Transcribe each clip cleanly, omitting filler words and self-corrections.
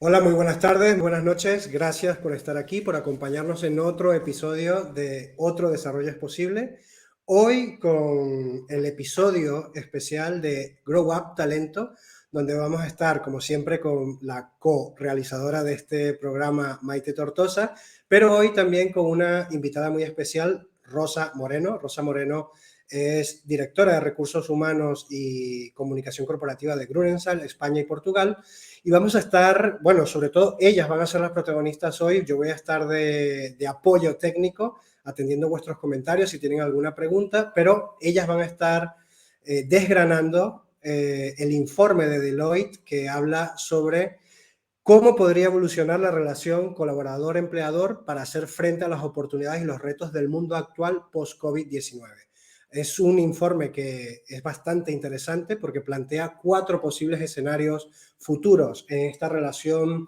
Hola, muy buenas tardes, buenas noches. Gracias por estar aquí, por acompañarnos en otro episodio de Otro Desarrollo es Posible. Hoy con el episodio especial de Grow Up Talento, donde vamos a estar, como siempre, con la co-realizadora de este programa, Maite Tortosa, pero hoy también con una invitada muy especial, Rosa Moreno. Rosa Moreno es directora de Recursos Humanos y Comunicación Corporativa de Grunenthal, España y Portugal. Y vamos a estar, bueno, sobre todo ellas van a ser las protagonistas hoy. Yo voy a estar de apoyo técnico, atendiendo vuestros comentarios si tienen alguna pregunta, pero ellas van a estar desgranando el informe de Deloitte que habla sobre cómo podría evolucionar la relación colaborador-empleador para hacer frente a las oportunidades y los retos del mundo actual post-COVID-19. Es un informe que es bastante interesante porque plantea 4 posibles escenarios futuros en esta relación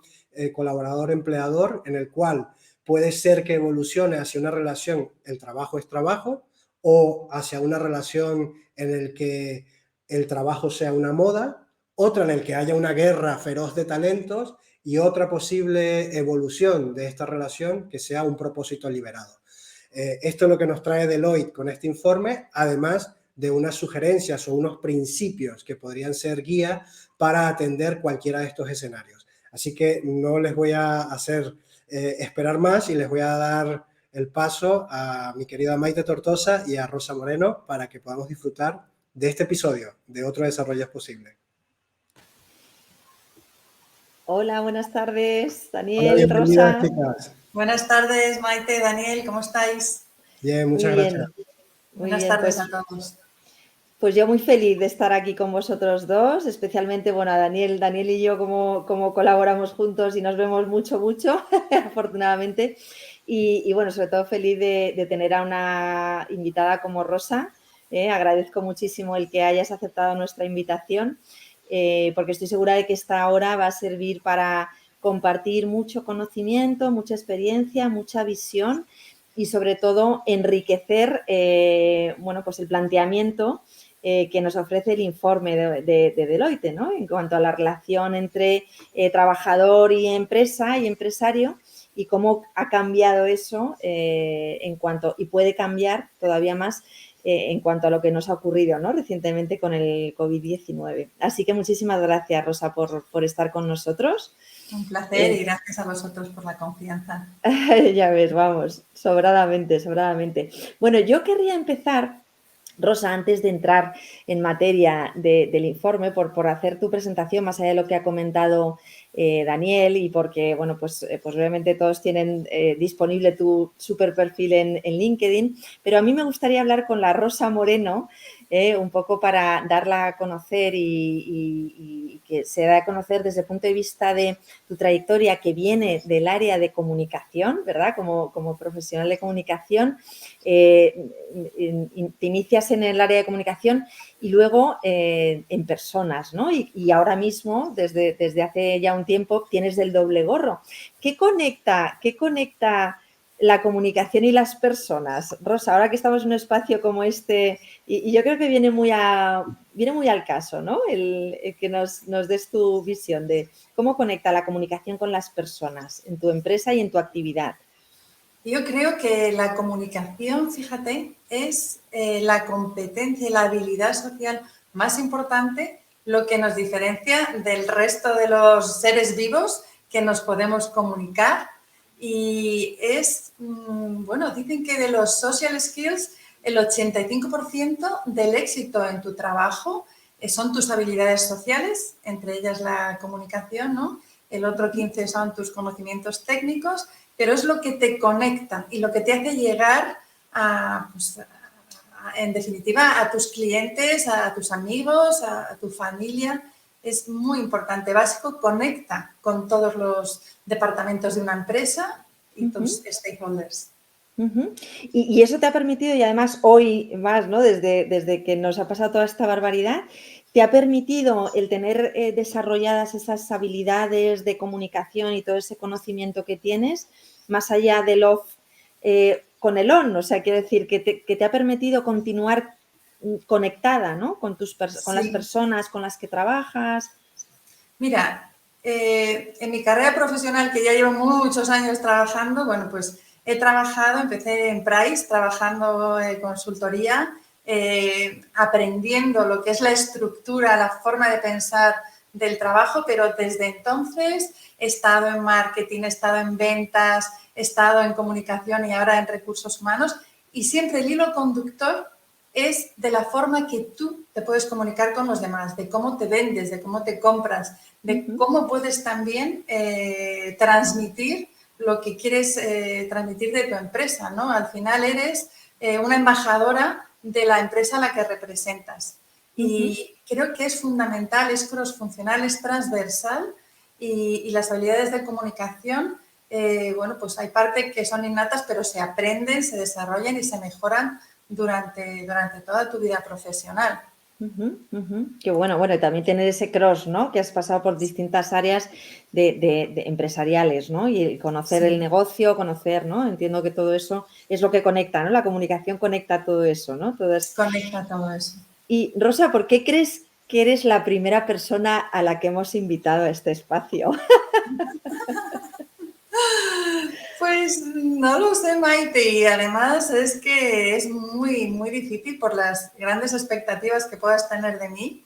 colaborador-empleador, en el cual puede ser que evolucione hacia una relación el trabajo es trabajo o hacia una relación en la que el trabajo sea una moda, otra en la que haya una guerra feroz de talentos y otra posible evolución de esta relación que sea un propósito liberado. Esto es lo que nos trae Deloitte con este informe, además de unas sugerencias o unos principios que podrían ser guía para atender cualquiera de estos escenarios. Así que no les voy a hacer esperar más y les voy a dar el paso a mi querida Maite Tortosa y a Rosa Moreno para que podamos disfrutar de este episodio de Otro Desarrollo es Posible. Hola, buenas tardes, Hola, Daniel, bienvenidas, Rosa. chicas. Buenas tardes, Maite, Daniel, ¿cómo estáis? Bien, Muy muchas gracias. bien, muy Buenas bien. tardes a todos. Pues yo muy feliz de estar aquí con vosotros dos, especialmente, bueno, a Daniel y yo como colaboramos juntos y nos vemos mucho, afortunadamente. Y bueno, sobre todo feliz de tener a una invitada como Rosa. Agradezco muchísimo el que hayas aceptado nuestra invitación, porque estoy segura de que esta hora va a servir para compartir mucho conocimiento, mucha experiencia, mucha visión y sobre todo enriquecer bueno, pues el planteamiento que nos ofrece el informe de Deloitte, ¿no? En cuanto a la relación entre trabajador y empresa y empresario y cómo ha cambiado eso en cuanto, y puede cambiar todavía más en cuanto a lo que nos ha ocurrido, ¿no? Recientemente con el COVID-19. Así que muchísimas gracias, Rosa, por estar con nosotros. Un placer y gracias a vosotros por la confianza. Ya ves, vamos, sobradamente. Bueno, yo querría empezar, Rosa, antes de entrar en materia del informe, por hacer tu presentación, más allá de lo que ha comentado Daniel, y porque, bueno, pues obviamente todos tienen disponible tu super perfil en LinkedIn, pero a mí me gustaría hablar con la Rosa Moreno, un poco para darla a conocer y que se da a conocer desde el punto de vista de tu trayectoria que viene del área de comunicación, ¿verdad? Como profesional de comunicación, te inicias en el área de comunicación y luego en personas, ¿no? Y ahora mismo, desde hace ya un tiempo, tienes el doble gorro. ¿Qué conecta la comunicación y las personas? Rosa, ahora que estamos en un espacio como este, y yo creo que viene muy al caso, ¿no? El que nos des tu visión de cómo conecta la comunicación con las personas en tu empresa y en tu actividad. Yo creo que la comunicación, fíjate, es la competencia y la habilidad social más importante, lo que nos diferencia del resto de los seres vivos que nos podemos comunicar. Y es, bueno, dicen que de los social skills, el 85% del éxito en tu trabajo son tus habilidades sociales, entre ellas la comunicación, ¿no? El otro 15% son tus conocimientos técnicos, pero es lo que te conecta y lo que te hace llegar en definitiva, a tus clientes, a tus amigos, a tu familia. Es muy importante, básico, conecta con todos los departamentos de una empresa y tus stakeholders. Y eso te ha permitido, y además hoy más, ¿no? Desde que nos ha pasado toda esta barbaridad, te ha permitido el tener desarrolladas esas habilidades de comunicación y todo ese conocimiento que tienes, más allá del off, con el on, o sea, quiere decir que te ha permitido continuar conectada, ¿no? Con las personas con las que trabajas. Mira, En mi carrera profesional, que ya llevo muchos años trabajando, bueno, pues empecé en Price, trabajando en consultoría, aprendiendo lo que es la estructura, la forma de pensar del trabajo, pero desde entonces he estado en marketing, he estado en ventas, he estado en comunicación y ahora en recursos humanos, y siempre el hilo conductor es de la forma que tú te puedes comunicar con los demás, de cómo te vendes, de cómo te compras, de cómo puedes también transmitir lo que quieres transmitir de tu empresa, ¿no? Al final eres una embajadora de la empresa a la que representas. Y creo que es fundamental, es crossfuncional, es transversal y las habilidades de comunicación, bueno, pues hay parte que son innatas, pero se aprenden, se desarrollan y se mejoran durante toda tu vida profesional. Qué bueno, bueno, y también tener ese cross, ¿no? Que has pasado por distintas áreas de empresariales, ¿no? Y conocer el negocio, conocer, ¿no? Entiendo que todo eso es lo que conecta, ¿no? La comunicación conecta todo eso, ¿no? Conecta todo eso. Y Rosa, ¿por qué crees que eres la primera persona a la que hemos invitado a este espacio? Pues no lo sé, Maite, y además es que es muy, muy difícil por las grandes expectativas que puedas tener de mí,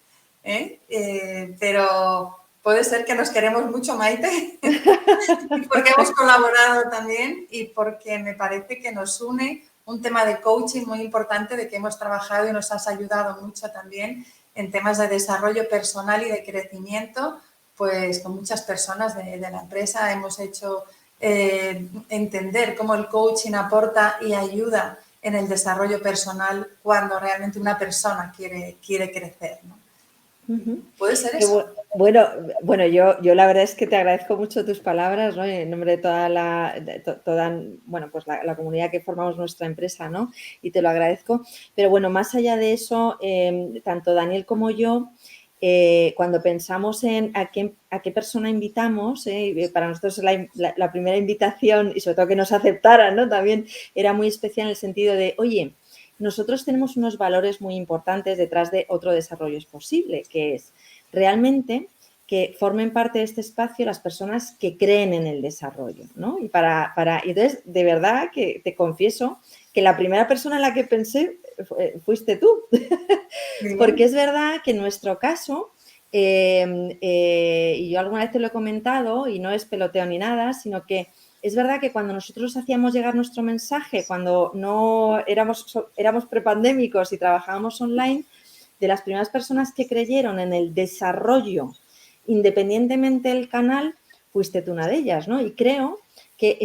pero puede ser que nos queremos mucho, Maite, porque hemos colaborado también y porque me parece que nos une un tema de coaching muy importante de que hemos trabajado y nos has ayudado mucho también en temas de desarrollo personal y de crecimiento, pues con muchas personas de la empresa hemos hecho entender cómo el coaching aporta y ayuda en el desarrollo personal cuando realmente una persona quiere crecer, ¿no? ¿Puede ser eso? Bueno, yo la verdad es que te agradezco mucho tus palabras, ¿no? En nombre de toda bueno, pues la comunidad que formamos nuestra empresa, ¿no? Y te lo agradezco. Pero bueno, más allá de eso, tanto Daniel como yo, cuando pensamos en a qué persona invitamos, para nosotros la primera invitación y sobre todo que nos aceptaran, ¿no? También era muy especial en el sentido de, oye, nosotros tenemos unos valores muy importantes detrás de Otro Desarrollo es Posible, que es realmente que formen parte de este espacio las personas que creen en el desarrollo, ¿no? Y entonces, de verdad que te confieso que la primera persona en la que pensé fuiste tú, porque es verdad que en nuestro caso, y yo alguna vez te lo he comentado y no es peloteo ni nada, sino que es verdad que cuando nosotros hacíamos llegar nuestro mensaje, cuando no éramos prepandémicos y trabajábamos online, de las primeras personas que creyeron en el desarrollo, independientemente del canal, fuiste tú una de ellas, ¿no? Y creo que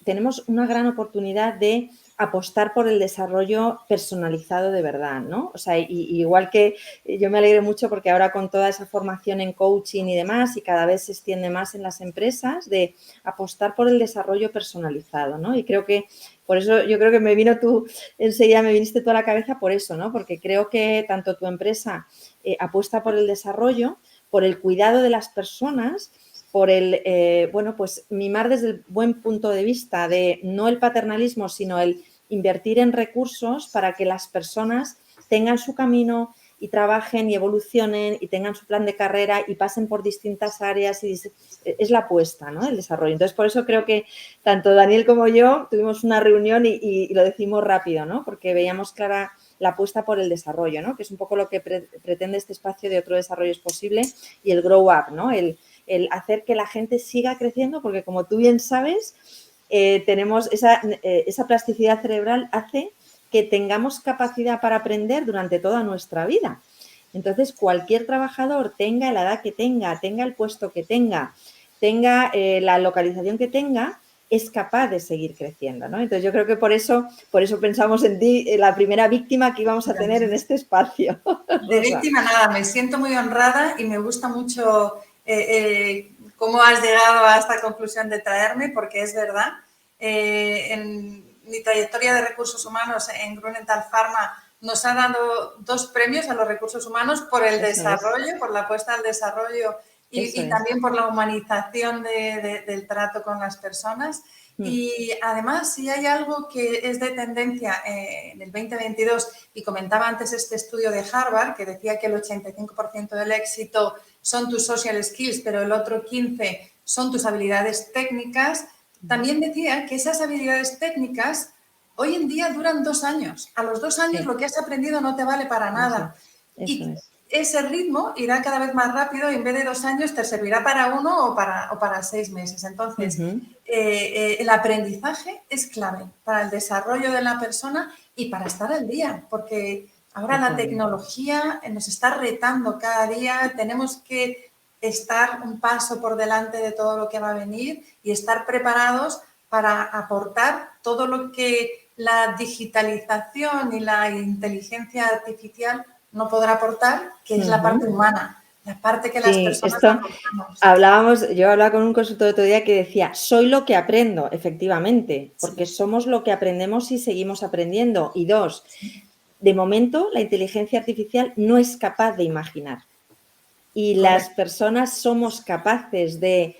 tenemos una gran oportunidad de apostar por el desarrollo personalizado de verdad, ¿no? O sea, igual que yo me alegro mucho porque ahora con toda esa formación en coaching y demás, y cada vez se extiende más en las empresas, de apostar por el desarrollo personalizado, ¿no? Y creo que por eso yo creo que enseguida me viniste tú a la cabeza por eso, ¿no? Porque creo que tanto tu empresa apuesta por el desarrollo, por el cuidado de las personas, por bueno, pues mimar desde el buen punto de vista de no el paternalismo, sino el invertir en recursos para que las personas tengan su camino y trabajen y evolucionen y tengan su plan de carrera y pasen por distintas áreas y es la apuesta, ¿no? El desarrollo. Entonces, por eso creo que tanto Daniel como yo tuvimos una reunión y lo decimos rápido, ¿no? Porque veíamos clara la apuesta por el desarrollo, ¿no? Que es un poco lo que pretende este espacio de Otro Desarrollo es Posible y el Grow Up, ¿no? El hacer que la gente siga creciendo, porque como tú bien sabes, tenemos esa plasticidad cerebral hace que tengamos capacidad para aprender durante toda nuestra vida. Entonces, cualquier trabajador, tenga la edad que tenga el puesto que tenga la localización que tenga, es capaz de seguir creciendo, ¿no? Entonces, yo creo que por eso pensamos en ti, la primera víctima que íbamos a tener en este espacio. De víctima nada, me siento muy honrada y me gusta mucho cómo has llegado a esta conclusión de traerme, porque es verdad. En mi trayectoria de recursos humanos en Grunenthal Pharma nos ha dado 2 premios a los recursos humanos por el desarrollo, por la apuesta al desarrollo y también por la humanización del trato con las personas. Y además, si hay algo que es de tendencia en el 2022, y comentaba antes este estudio de Harvard, que decía que el 85% del éxito son tus social skills, pero el otro 15% son tus habilidades técnicas, también decía que esas habilidades técnicas hoy en día duran 2 años. A los 2 años lo que has aprendido no te vale para nada. Eso es. Ese ritmo irá cada vez más rápido y en vez de 2 años te servirá para 1 o para 6 meses. Entonces, el aprendizaje es clave para el desarrollo de la persona y para estar al día, porque ahora la tecnología nos está retando cada día, tenemos que estar un paso por delante de todo lo que va a venir y estar preparados para aportar todo lo que la digitalización y la inteligencia artificial no podrá aportar, que es la parte humana, la parte que las personas aportamos. Yo hablaba con un consultor otro día que decía, soy lo que aprendo, efectivamente, porque somos lo que aprendemos y seguimos aprendiendo. Y 2, de momento la inteligencia artificial no es capaz de imaginar. Y las personas somos capaces de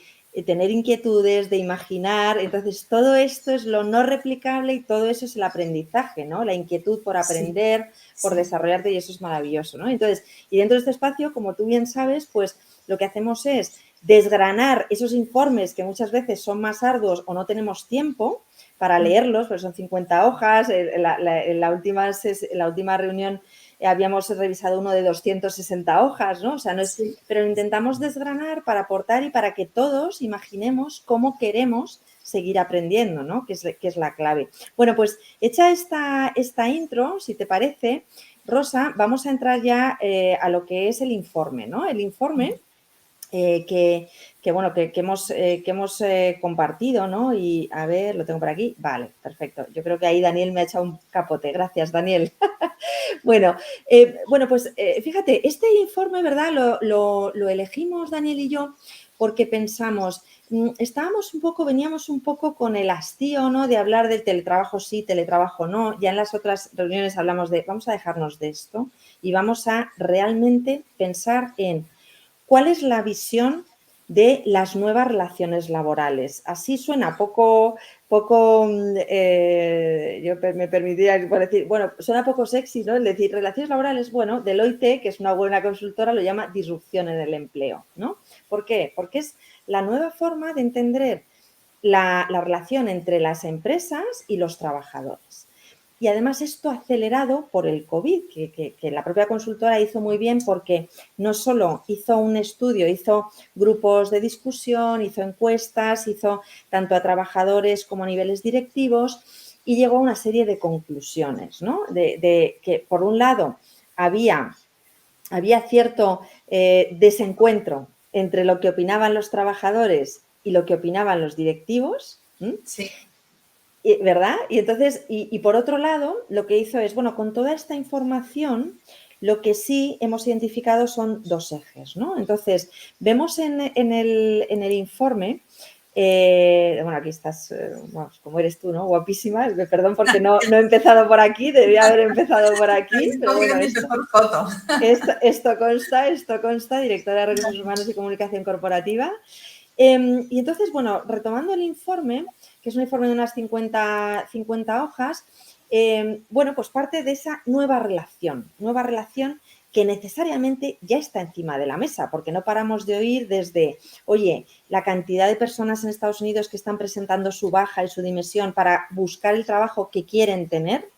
tener inquietudes, de imaginar. Entonces, todo esto es lo no replicable y todo eso es el aprendizaje, ¿no? La inquietud por aprender, por desarrollarte, y eso es maravilloso, ¿no? Entonces, y dentro de este espacio, como tú bien sabes, pues lo que hacemos es desgranar esos informes que muchas veces son más arduos o no tenemos tiempo para leerlos, porque son 50 hojas. En la última reunión habíamos revisado uno de 260 hojas, ¿no? O sea, no es, pero intentamos desgranar para aportar y para que todos imaginemos cómo queremos seguir aprendiendo, ¿no? Que es la clave. Bueno, pues hecha esta intro, si te parece, Rosa, vamos a entrar ya a lo que es el informe, ¿no? El informe que hemos compartido, ¿no? Y a ver, lo tengo por aquí. Vale, perfecto. Yo creo que ahí Daniel me ha echado un capote. Gracias, Daniel. Bueno, pues fíjate, este informe, ¿verdad? Lo elegimos Daniel y yo porque pensamos, veníamos un poco con el hastío, ¿no? De hablar del teletrabajo sí, teletrabajo no. Ya en las otras reuniones hablamos de, vamos a dejarnos de esto y vamos a realmente pensar en cuál es la visión de las nuevas relaciones laborales. Así suena poco yo me permitiría decir, bueno, suena poco sexy, ¿no? Es decir, relaciones laborales, bueno, Deloitte, que es una buena consultora, lo llama disrupción en el empleo, ¿no? ¿Por qué? Porque es la nueva forma de entender la relación entre las empresas y los trabajadores. Y además esto acelerado por el COVID, que la propia consultora hizo muy bien porque no solo hizo un estudio, hizo grupos de discusión, hizo encuestas, hizo tanto a trabajadores como a niveles directivos y llegó a una serie de conclusiones, ¿no? De que, por un lado, había cierto desencuentro entre lo que opinaban los trabajadores y lo que opinaban los directivos. Sí. ¿Verdad? Y entonces, y por otro lado, lo que hizo es, bueno, con toda esta información, lo que sí hemos identificado son 2 ejes, ¿no? Entonces, vemos en el informe, bueno, aquí estás, vamos, como eres tú, ¿no? Guapísima, perdón porque no he empezado por aquí, debía haber empezado por aquí, pero bueno, esto consta, directora de Recursos Humanos y Comunicación Corporativa. Y entonces, bueno, retomando el informe, que es un informe de unas 50 hojas, bueno, pues parte de esa nueva relación que necesariamente ya está encima de la mesa, porque no paramos de oír desde, oye, la cantidad de personas en Estados Unidos que están presentando su baja y su dimisión para buscar el trabajo que quieren tener,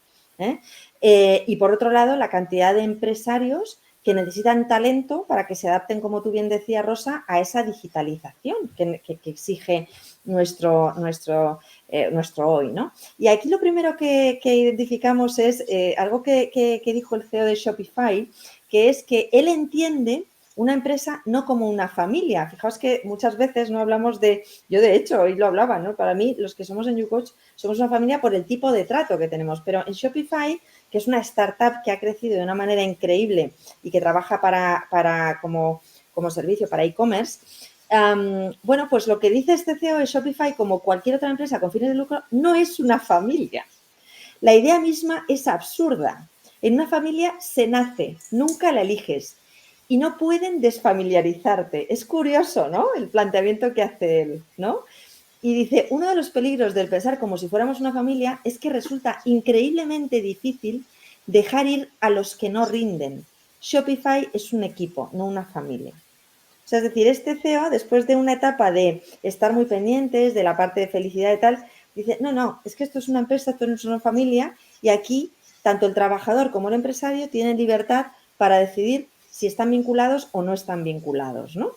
y por otro lado, la cantidad de empresarios que necesitan talento para que se adapten, como tú bien decías, Rosa, a esa digitalización que exige nuestro hoy, ¿no? Y aquí lo primero que identificamos es algo que dijo el CEO de Shopify, que es que él entiende una empresa no como una familia. Fijaos que muchas veces no hablamos yo de hecho hoy lo hablaba, ¿no? Para mí, los que somos en YouCoach somos una familia por el tipo de trato que tenemos, pero en Shopify, que es una startup que ha crecido de una manera increíble y que trabaja como servicio para e-commerce, bueno, pues lo que dice este CEO de Shopify, como cualquier otra empresa con fines de lucro, no es una familia. La idea misma es absurda. En una familia se nace, nunca la eliges y no pueden desfamiliarizarte. Es curioso, ¿no? El planteamiento que hace él, ¿no? Y dice, uno de los peligros del pensar como si fuéramos una familia es que resulta increíblemente difícil dejar ir a los que no rinden. Shopify es un equipo, no una familia. O sea, es decir, este CEO, después de una etapa de estar muy pendientes de la parte de felicidad y tal, dice, no, es que esto es una empresa, esto no es una familia, y aquí tanto el trabajador como el empresario tienen libertad para decidir si están vinculados o no están vinculados, ¿no?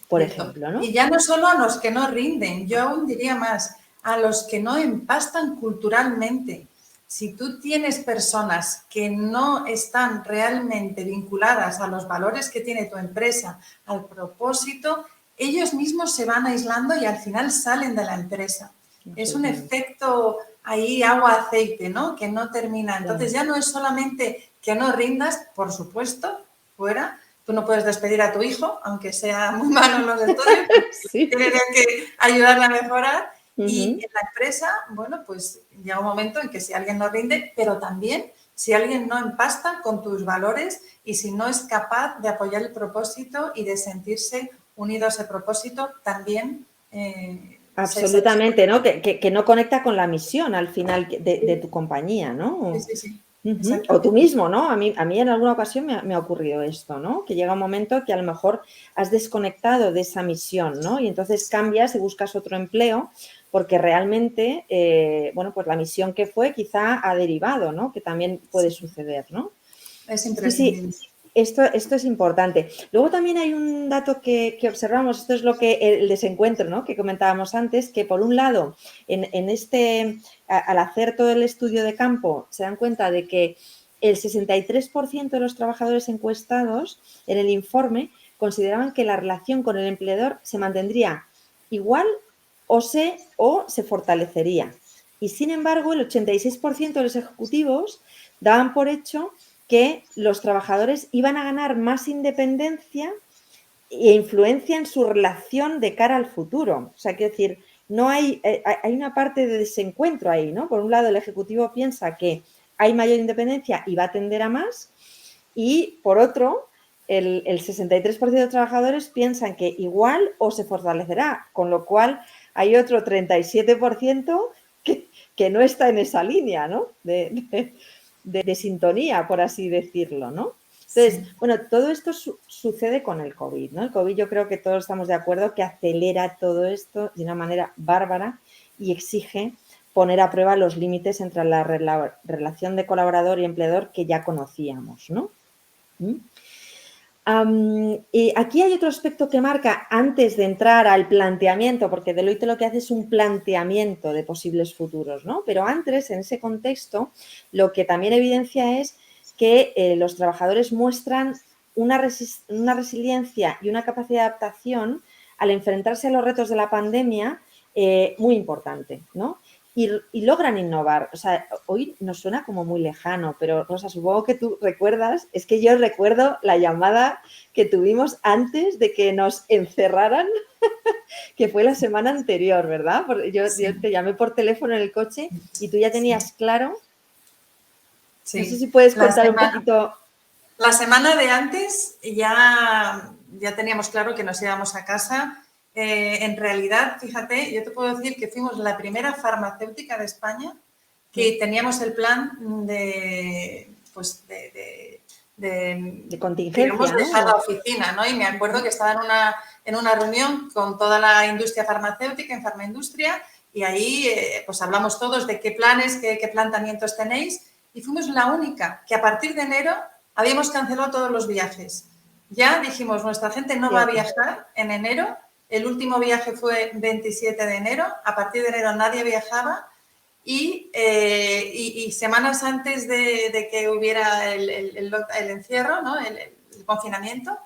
Por Cierto. ejemplo, ¿no? Y ya no solo a los que no rinden, yo aún diría más, a los que no empastan culturalmente. Si tú tienes personas que no están realmente vinculadas a los valores que tiene tu empresa, al propósito, ellos mismos se van aislando y al final salen de la empresa. Es un efecto ahí agua-aceite, ¿no? Que no termina. Entonces ya no es solamente que no rindas, por supuesto, fuera. Tú no puedes despedir a tu hijo, aunque sea muy malo en los estudios, Sí. tienes que ayudarle a mejorar. Y Ujú. en la empresa, bueno, pues llega un momento en que si alguien no rinde, pero también si alguien no empasta con tus valores y si no es capaz de apoyar el propósito y de sentirse unido a ese propósito, también Absolutamente, ¿no? Que no conecta con la misión al final de tu compañía, Sí, ¿no? sí, sí, Ujú. O exacto. tú mismo, ¿no? A mí en alguna ocasión me ha ocurrido esto, ¿no? Que llega un momento que a lo mejor has desconectado de esa misión, ¿no? Y entonces cambias y buscas otro empleo porque realmente, bueno, pues la misión que fue quizá ha derivado, ¿no? Que también puede suceder, ¿no? Es Sí, imprescindible. esto es importante. Luego también hay un dato que observamos, esto es lo que el desencuentro, ¿no? Que comentábamos antes, que por un lado, al hacer todo el estudio de campo, se dan cuenta de que el 63% de los trabajadores encuestados en el informe consideraban que la relación con el empleador se mantendría igual o se fortalecería. Y sin embargo, el 86% de los ejecutivos daban por hecho que los trabajadores iban a ganar más independencia e influencia en su relación de cara al futuro. O sea, quiero decir, no hay una parte de desencuentro ahí, ¿no? Por un lado, el ejecutivo piensa que hay mayor independencia y va a tender a más, y por otro, el 63% de los trabajadores piensan que igual o se fortalecerá, con lo cual hay otro 37% que no está en esa línea, ¿no? De sintonía, por así decirlo, ¿no? Entonces, Sí. bueno, todo esto sucede con el COVID, ¿no? El COVID, yo creo que todos estamos de acuerdo que acelera todo esto de una manera bárbara y exige poner a prueba los límites entre la relación de colaborador y empleador que ya conocíamos, ¿no? Y aquí hay otro aspecto que marca antes de entrar al planteamiento, porque Deloitte lo que hace es un planteamiento de posibles futuros, ¿no? Pero antes, en ese contexto, lo que también evidencia es que los trabajadores muestran una resiliencia y una capacidad de adaptación al enfrentarse a los retos de la pandemia muy importante, ¿no? Y logran innovar. O sea, hoy nos suena como muy lejano, pero Rosa, supongo que tú recuerdas, es que yo recuerdo la llamada que tuvimos antes de que nos encerraran, que fue la semana anterior, ¿verdad? Yo Sí, te llamé por teléfono en el coche y tú ya sí, tenías claro. No sé sí. si puedes La contar un semana, poquito. la semana de antes ya teníamos claro que nos íbamos a casa. En realidad, fíjate, yo te puedo decir que fuimos la primera farmacéutica de España que teníamos el plan pues De digamos, contingencia, dejar ¿no? la oficina, ¿no? Y me acuerdo que estaba en una reunión con toda la industria farmacéutica, en farmaindustria, y ahí pues hablamos todos de qué planes, qué planteamientos tenéis, y fuimos la única que a partir de enero habíamos cancelado todos los viajes. Ya dijimos, nuestra gente no va a Cierto. viajar en enero, el último viaje fue 27 de enero, a partir de enero nadie viajaba, y semanas antes de que hubiera el encierro, ¿no? el confinamiento,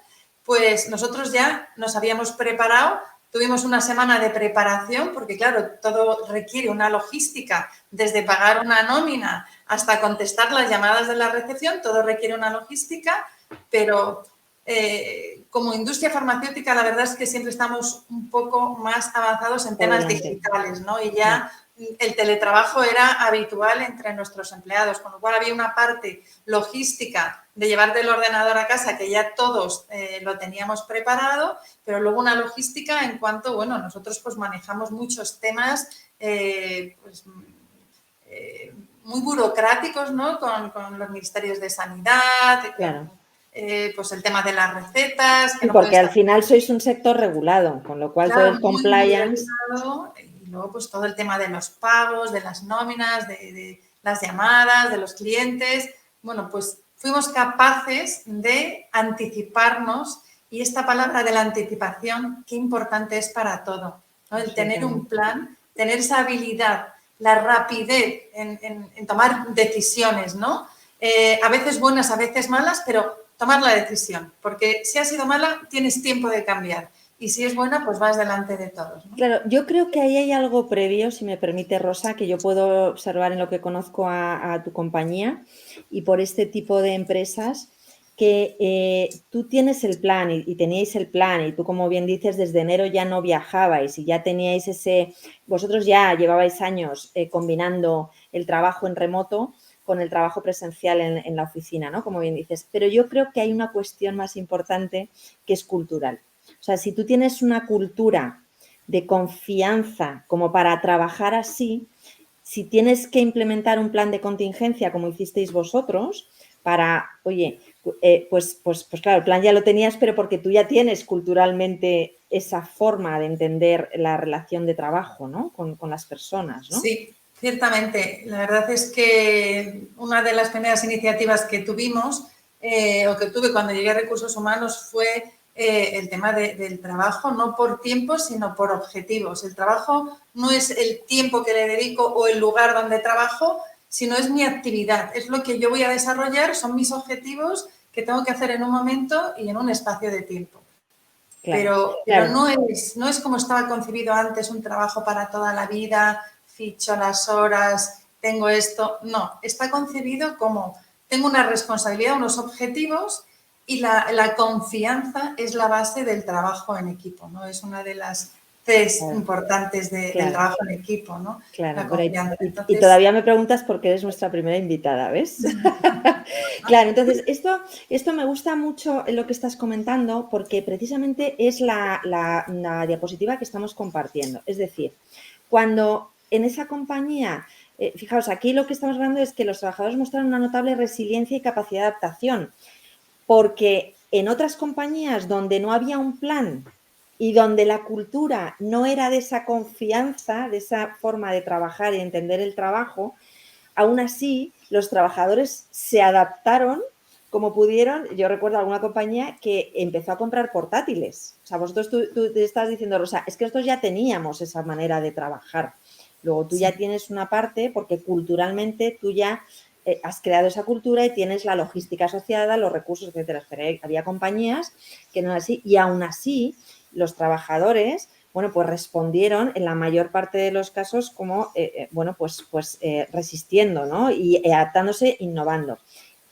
pues nosotros ya nos habíamos preparado, tuvimos una semana de preparación, porque claro, todo requiere una logística, desde pagar una nómina hasta contestar las llamadas de la recepción, todo requiere una logística, pero como industria farmacéutica la verdad es que siempre estamos un poco más avanzados en Por temas delante. digitales, ¿no? Y ya el teletrabajo era habitual entre nuestros empleados, con lo cual había una parte logística de llevarte el ordenador a casa que ya todos lo teníamos preparado, pero luego una logística en cuanto, bueno, nosotros pues manejamos muchos temas muy burocráticos, ¿no? Con los ministerios de Sanidad, claro. Pues el tema de las recetas. Sí, porque al final sois un sector regulado, con lo cual todo el compliance. Y luego pues todo el tema de los pagos, de las nóminas, de las llamadas, de los clientes. Bueno, pues fuimos capaces de anticiparnos y esta palabra de la anticipación, qué importante es para todo, ¿no? El tener un plan, tener esa habilidad, la rapidez en tomar decisiones, ¿no? A veces buenas, a veces malas, pero tomar la decisión, porque si ha sido mala, tienes tiempo de cambiar. Y si es buena, pues vas delante de todos, ¿no? Claro, yo creo que ahí hay algo previo, si me permite, Rosa, que yo puedo observar en lo que conozco a tu compañía y por este tipo de empresas, que tú tienes el plan y teníais el plan y tú, como bien dices, desde enero ya no viajabais y ya teníais vosotros ya llevabais años combinando el trabajo en remoto con el trabajo presencial en la oficina, ¿no? Como bien dices. Pero yo creo que hay una cuestión más importante que es cultural. O sea, si tú tienes una cultura de confianza como para trabajar así, si tienes que implementar un plan de contingencia como hicisteis vosotros, para, oye, pues claro, el plan ya lo tenías, pero porque tú ya tienes culturalmente esa forma de entender la relación de trabajo, ¿no? Con las personas, ¿no? Sí. Ciertamente, la verdad es que una de las primeras iniciativas que tuvimos o que tuve cuando llegué a Recursos Humanos fue el tema del trabajo, no por tiempo, sino por objetivos. El trabajo no es el tiempo que le dedico o el lugar donde trabajo, sino es mi actividad, es lo que yo voy a desarrollar, son mis objetivos que tengo que hacer en un momento y en un espacio de tiempo. Claro, pero no es como estaba concebido antes, un trabajo para toda la vida, ficho las horas, tengo esto. No, está concebido como tengo una responsabilidad, unos objetivos y la confianza es la base del trabajo en equipo, ¿no? Es una de las tres importantes del trabajo en equipo, ¿no? Claro, La confianza. y todavía me preguntas por qué eres nuestra primera invitada, ¿ves? Claro, entonces esto me gusta mucho lo que estás comentando porque precisamente es la diapositiva que estamos compartiendo. Es decir, cuando en esa compañía, fijaos, aquí lo que estamos hablando es que los trabajadores mostraron una notable resiliencia y capacidad de adaptación, porque en otras compañías donde no había un plan y donde la cultura no era de esa confianza, de esa forma de trabajar y entender el trabajo, aún así los trabajadores se adaptaron como pudieron. Yo recuerdo alguna compañía que empezó a comprar portátiles. O sea, vosotros tú te estás diciendo, Rosa, es que nosotros ya teníamos esa manera de trabajar. Luego tú ya tienes una parte porque culturalmente tú ya has creado esa cultura y tienes la logística asociada, los recursos, etcétera. Pero había compañías que no eran así y aún así los trabajadores, bueno, pues respondieron en la mayor parte de los casos como, bueno, pues resistiendo, ¿no? Y adaptándose, innovando.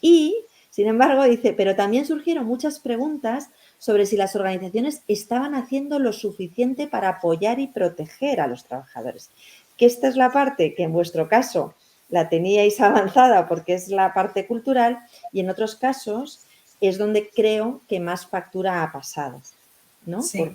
Y, sin embargo, dice, pero también surgieron muchas preguntas sobre si las organizaciones estaban haciendo lo suficiente para apoyar y proteger a los trabajadores. Que esta es la parte que en vuestro caso la teníais avanzada porque es la parte cultural y en otros casos es donde creo que más factura ha pasado, ¿no? Sí,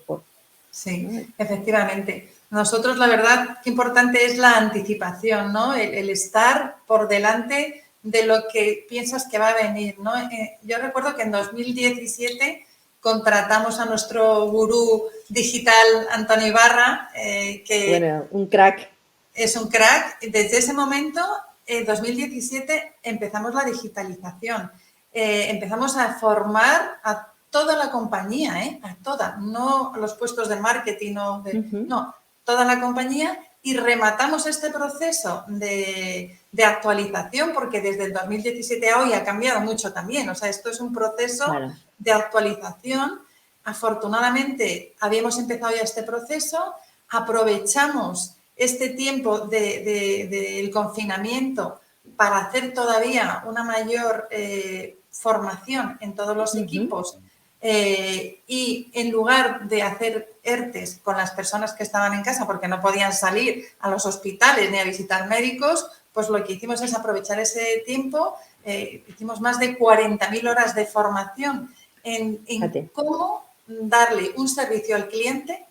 sí, efectivamente. Nosotros, la verdad, qué importante es la anticipación, ¿no? El estar por delante de lo que piensas que va a venir, ¿no? Yo recuerdo que en 2017 contratamos a nuestro gurú digital, Antonio Ibarra, que bueno, un crack. Es un crack. Desde ese momento, en 2017, empezamos la digitalización. Empezamos a formar a toda la compañía, a toda, no a los puestos de marketing, no, toda la compañía, y rematamos este proceso de actualización porque desde el 2017 a hoy ha cambiado mucho también. O sea, esto es un proceso de actualización. Afortunadamente, habíamos empezado ya este proceso, aprovechamos este tiempo del confinamiento para hacer todavía una mayor formación en todos los equipos y en lugar de hacer ERTEs con las personas que estaban en casa porque no podían salir a los hospitales ni a visitar médicos, pues lo que hicimos es aprovechar ese tiempo. Hicimos más de 40.000 horas de formación en cómo darle un servicio al cliente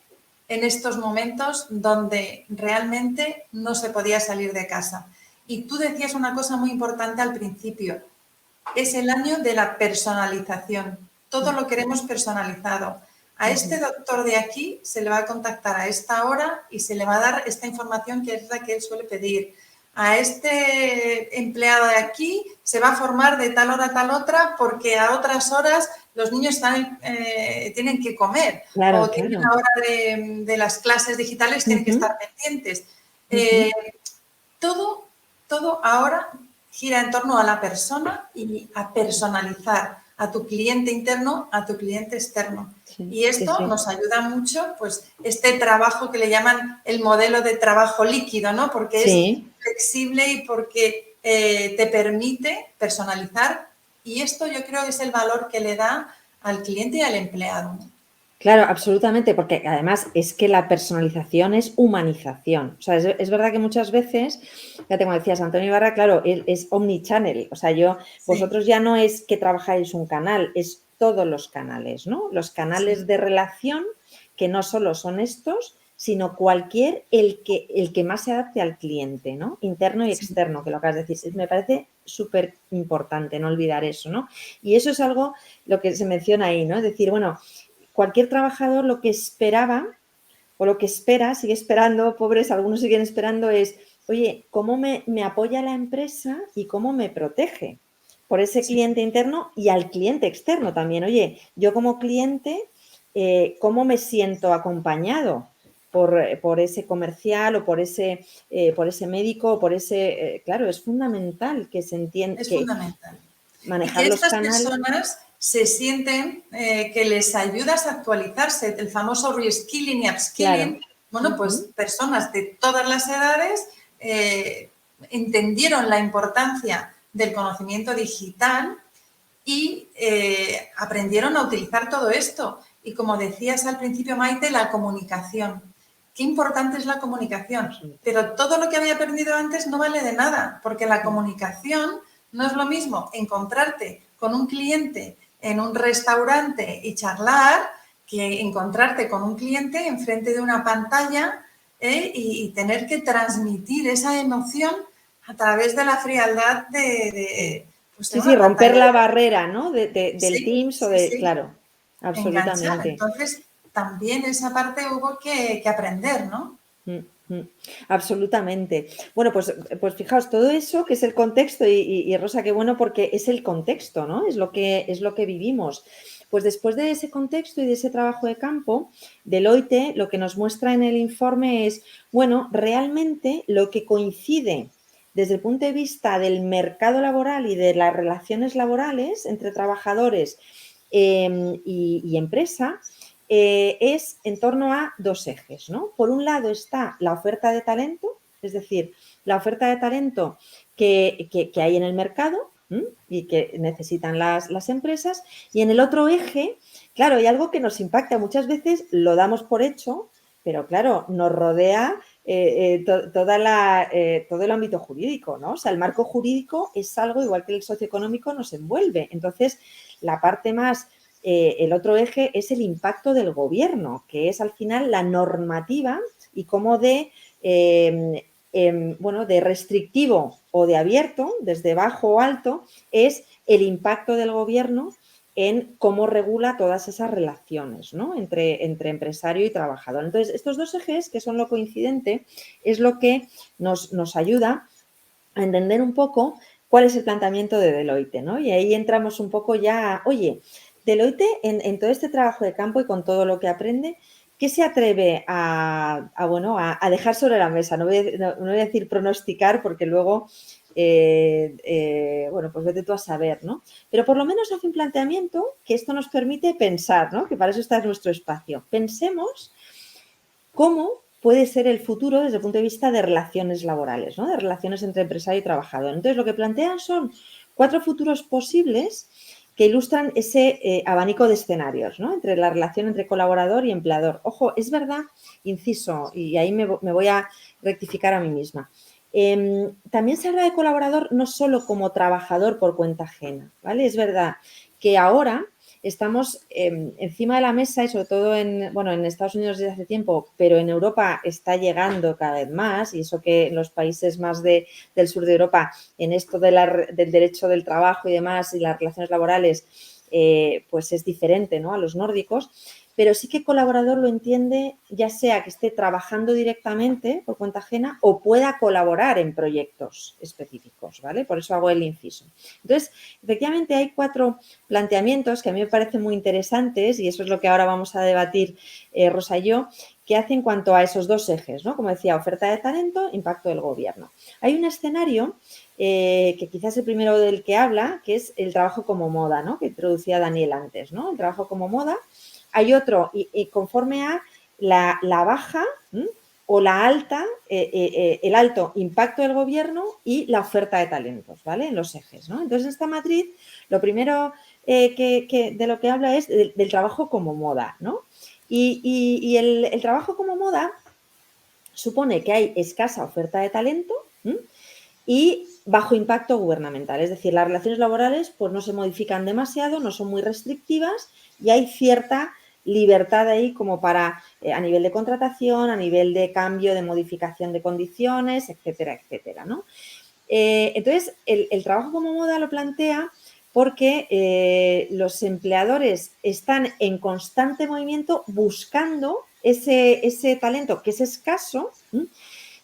en estos momentos donde realmente no se podía salir de casa. Y tú decías una cosa muy importante al principio, es el año de la personalización. Todo lo queremos personalizado. A este doctor de aquí se le va a contactar a esta hora y se le va a dar esta información que es la que él suele pedir. A este empleado de aquí se va a formar de tal hora a tal otra porque a otras horas los niños tienen que comer o tienen la hora de las clases digitales, tienen que estar pendientes. Todo ahora gira en torno a la persona y a personalizar a tu cliente interno, a tu cliente externo. Y esto nos ayuda mucho, pues, este trabajo que le llaman el modelo de trabajo líquido, ¿no? Porque es flexible y porque te permite personalizar. Y esto yo creo que es el valor que le da al cliente y al empleado, ¿no? Claro, absolutamente, porque además es que la personalización es humanización. O sea, es verdad que muchas veces, fíjate, como decías, Antonio Ibarra, claro, es omnichannel. O sea, vosotros ya no es que trabajáis un canal, es todos los canales, ¿no? Los canales de relación, que no solo son estos, sino cualquier, el que más se adapte al cliente, ¿no? Interno y externo, que lo acabas de decir. Me parece súper importante no olvidar eso, ¿no? Y eso es algo, lo que se menciona ahí, ¿no? Es decir, bueno, cualquier trabajador lo que esperaba o lo que espera, sigue esperando, pobres, algunos siguen esperando es, oye, ¿cómo me apoya la empresa y cómo me protege por ese cliente interno y al cliente externo también? Oye, yo como cliente, ¿cómo me siento acompañado por ese comercial o por ese médico o por ese... claro, es fundamental que se entienda... Es fundamental. Manejar y que los estas canales... personas se sienten que les ayudas a actualizarse, el famoso reskilling y upskilling. Claro. Bueno, pues personas de todas las edades entendieron la importancia del conocimiento digital y aprendieron a utilizar todo esto. Y como decías al principio, Maite, la comunicación. Qué importante es la comunicación. Pero todo lo que había aprendido antes no vale de nada, porque la comunicación no es lo mismo encontrarte con un cliente en un restaurante y charlar que encontrarte con un cliente enfrente de una pantalla y tener que transmitir esa emoción a través de la frialdad de romper la barrera, ¿no? Del Teams o de... Sí. Claro, absolutamente. Enganchar. Entonces, también esa parte hubo que aprender, ¿no? Absolutamente. Bueno, pues fijaos, todo eso que es el contexto y Rosa, qué bueno porque es el contexto, ¿no? Es lo que vivimos. Pues después de ese contexto y de ese trabajo de campo, Deloitte lo que nos muestra en el informe es, bueno, realmente lo que coincide desde el punto de vista del mercado laboral y de las relaciones laborales entre trabajadores y empresa, es en torno a dos ejes, ¿no? Por un lado está la oferta de talento, es decir, la oferta de talento que hay en el mercado y que necesitan las empresas, y en el otro eje, claro, hay algo que nos impacta, muchas veces lo damos por hecho, pero claro, nos rodea todo el ámbito jurídico, ¿no? O sea, el marco jurídico es algo, igual que el socioeconómico, nos envuelve. Entonces, la parte más... el otro eje es el impacto del gobierno, que es al final la normativa y cómo de restrictivo o de abierto, desde bajo o alto, es el impacto del gobierno en cómo regula todas esas relaciones, ¿no? entre empresario y trabajador. Entonces, estos dos ejes, que son lo coincidente, es lo que nos ayuda a entender un poco cuál es el planteamiento de Deloitte, ¿no? Y ahí entramos un poco ya, oye, Deloitte en todo este trabajo de campo y con todo lo que aprende, ¿qué se atreve a dejar sobre la mesa? No voy a decir pronosticar porque luego, pues vete tú a saber, ¿no? Pero por lo menos hace un planteamiento que esto nos permite pensar, ¿no? Que para eso está nuestro espacio. Pensemos cómo puede ser el futuro desde el punto de vista de relaciones laborales, ¿no? De relaciones entre empresario y trabajador. Entonces, lo que plantean son 4 futuros posibles que ilustran ese abanico de escenarios, ¿no? Entre la relación entre colaborador y empleador. Ojo, es verdad, inciso, y ahí me voy a rectificar a mí misma. También se habla de colaborador no solo como trabajador por cuenta ajena, ¿vale? Es verdad que ahora estamos encima de la mesa y sobre todo en Estados Unidos desde hace tiempo, pero en Europa está llegando cada vez más, y eso que en los países más del sur de Europa, en esto del derecho del trabajo y demás y las relaciones laborales, pues es diferente, ¿no?, a los nórdicos. Pero sí que colaborador lo entiende ya sea que esté trabajando directamente por cuenta ajena o pueda colaborar en proyectos específicos, ¿vale? Por eso hago el inciso. Entonces, efectivamente hay 4 planteamientos que a mí me parecen muy interesantes, y eso es lo que ahora vamos a debatir Rosa y yo, que hace en cuanto a esos 2 ejes, ¿no? Como decía, oferta de talento, impacto del gobierno. Hay un escenario que quizás es el primero del que habla, que es el trabajo como moda, ¿no?, que introducía Daniel antes, ¿no? El trabajo como moda. Hay otro, y conforme a la baja o la alta, el alto impacto del gobierno y la oferta de talentos, ¿vale? En los ejes, ¿no? Entonces, esta matriz, lo primero de lo que habla es del trabajo como moda, ¿no? Y el trabajo como moda supone que hay escasa oferta de talento y bajo impacto gubernamental. Es decir, las relaciones laborales pues no se modifican demasiado, no son muy restrictivas y hay cierta libertad ahí como para, a nivel de contratación, a nivel de cambio, de modificación de condiciones, etcétera, etcétera, ¿no? Entonces, el trabajo como moda lo plantea porque los empleadores están en constante movimiento buscando ese talento que es escaso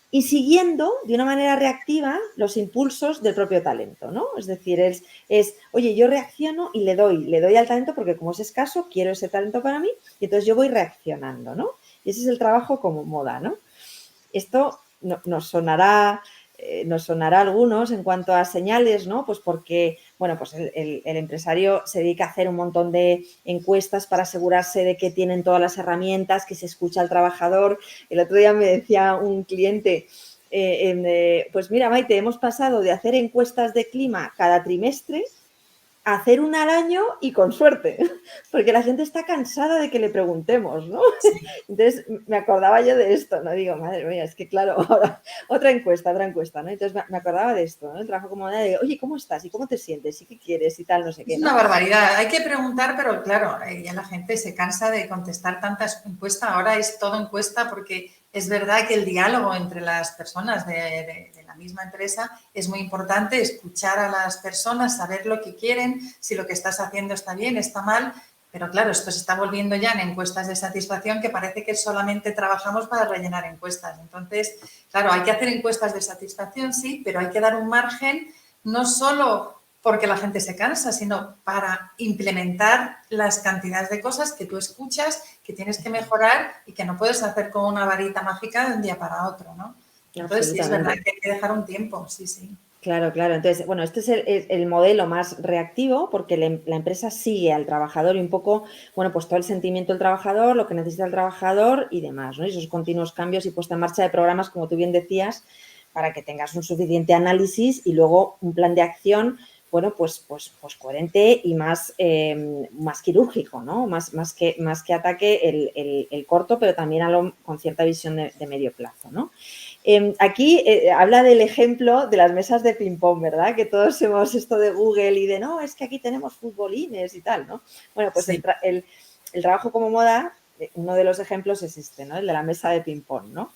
y siguiendo de una manera reactiva los impulsos del propio talento, ¿no? Es decir, oye, yo reacciono y le doy al talento porque como es escaso, quiero ese talento para mí y entonces yo voy reaccionando, ¿no? Y ese es el trabajo como moda, ¿no? Esto nos sonará a algunos en cuanto a señales, ¿no? Pues porque, bueno, pues el empresario se dedica a hacer un montón de encuestas para asegurarse de que tienen todas las herramientas, que se escucha al trabajador. El otro día me decía un cliente, pues mira, Maite, hemos pasado de hacer encuestas de clima cada trimestre a hacer una al año y con suerte, porque la gente está cansada de que le preguntemos, ¿no? Sí. Entonces me acordaba yo de esto, ¿no? Digo, madre mía, es que claro, ahora otra encuesta, ¿no? Entonces me acordaba de esto, ¿no? El trabajo como de, oye, ¿cómo estás? ¿Y cómo te sientes? ¿Y qué quieres? Y tal, no sé qué, Es ¿no? una barbaridad. Hay que preguntar, pero claro, ya la gente se cansa de contestar tantas encuestas. Ahora es todo encuesta porque es verdad que el diálogo entre las personas de la misma empresa es muy importante. Escuchar a las personas, saber lo que quieren, si lo que estás haciendo está bien, está mal. Pero claro, esto se está volviendo ya en encuestas de satisfacción que parece que solamente trabajamos para rellenar encuestas. Entonces, claro, hay que hacer encuestas de satisfacción, sí, pero hay que dar un margen no solo porque la gente se cansa, sino para implementar las cantidades de cosas que tú escuchas, que tienes que mejorar y que no puedes hacer con una varita mágica de un día para otro, ¿no? Entonces, sí, es verdad que hay que dejar un tiempo, sí, sí. Claro, claro. Entonces, bueno, este es el modelo más reactivo porque la empresa sigue al trabajador y un poco, bueno, pues todo el sentimiento del trabajador, lo que necesita el trabajador y demás, ¿no? Y esos continuos cambios y puesta en marcha de programas, como tú bien decías, para que tengas un suficiente análisis y luego un plan de acción, bueno, pues coherente y más quirúrgico, ¿no? Más que ataque el corto, pero también con cierta visión de medio plazo, ¿no? Aquí habla del ejemplo de las mesas de ping-pong, ¿verdad? Que todos hemos esto de Google y de, no, es que aquí tenemos futbolines y tal, ¿no? Bueno, pues sí. el trabajo como moda, uno de los ejemplos es este, ¿no? El de la mesa de ping-pong, ¿no?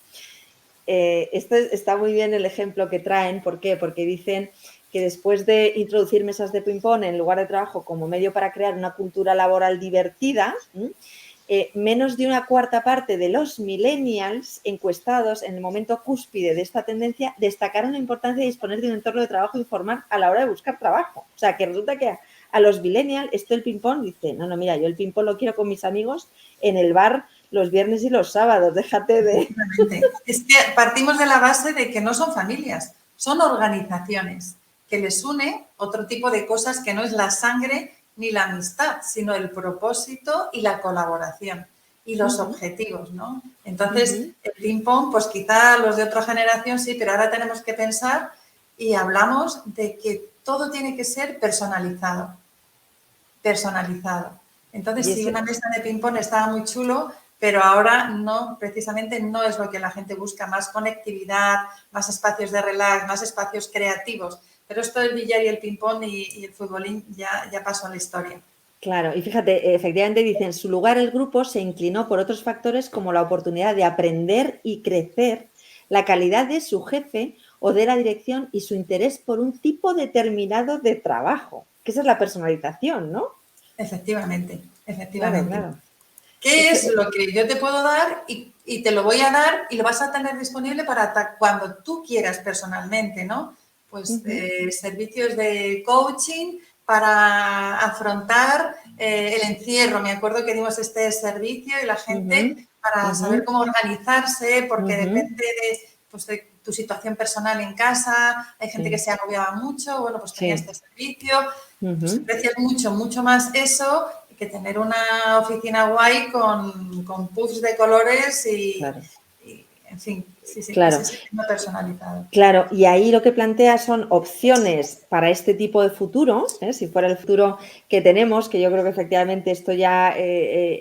Esto está muy bien el ejemplo que traen. ¿Por qué? Porque dicen que después de introducir mesas de ping-pong en lugar de trabajo como medio para crear una cultura laboral divertida, menos de una cuarta parte de los millennials encuestados en el momento cúspide de esta tendencia destacaron la importancia de disponer de un entorno de trabajo informal a la hora de buscar trabajo. O sea, que resulta que a los millennials esto el ping-pong dice, no, mira, yo el ping-pong lo quiero con mis amigos en el bar los viernes y los sábados, déjate de... Es que partimos de la base de que no son familias, son organizaciones que les une otro tipo de cosas que no es la sangre ni la amistad, sino el propósito y la colaboración y los objetivos, ¿no? Entonces, el ping-pong, pues quizá los de otra generación sí, pero ahora tenemos que pensar y hablamos de que todo tiene que ser personalizado. personalizado. Entonces, Y sí, ese- una mesa de ping-pong estaba muy chulo, pero ahora no, precisamente no es lo que la gente busca, más conectividad, más espacios de relax, más espacios creativos. Pero esto del billar y el ping-pong y el futbolín ya pasó a la historia. Claro, y fíjate, efectivamente dice, en su lugar el grupo se inclinó por otros factores como la oportunidad de aprender y crecer, la calidad de su jefe o de la dirección y su interés por un tipo determinado de trabajo, que esa es la personalización, ¿no? Efectivamente, Claro, efectivamente. claro. ¿Qué Esto, es lo que yo te puedo dar y te lo voy a dar y lo vas a tener disponible para cuando tú quieras personalmente, ¿no? Pues ujú, servicios de coaching para afrontar el encierro. Me acuerdo que dimos este servicio y la gente ujú, para ujú, saber cómo organizarse, porque ujú, depende pues, de tu situación personal en casa, hay gente que sí, se agobiaba mucho, bueno, pues tenía sí, este servicio, pues ujú, aprecias mucho, mucho más eso que tener una oficina guay con puffs de colores claro, en fin, sí, sí, claro. ese sistema personalizado. Claro, y ahí lo que plantea son opciones para este tipo de futuro, ¿eh? Si fuera el futuro que tenemos, que yo creo que efectivamente esto ya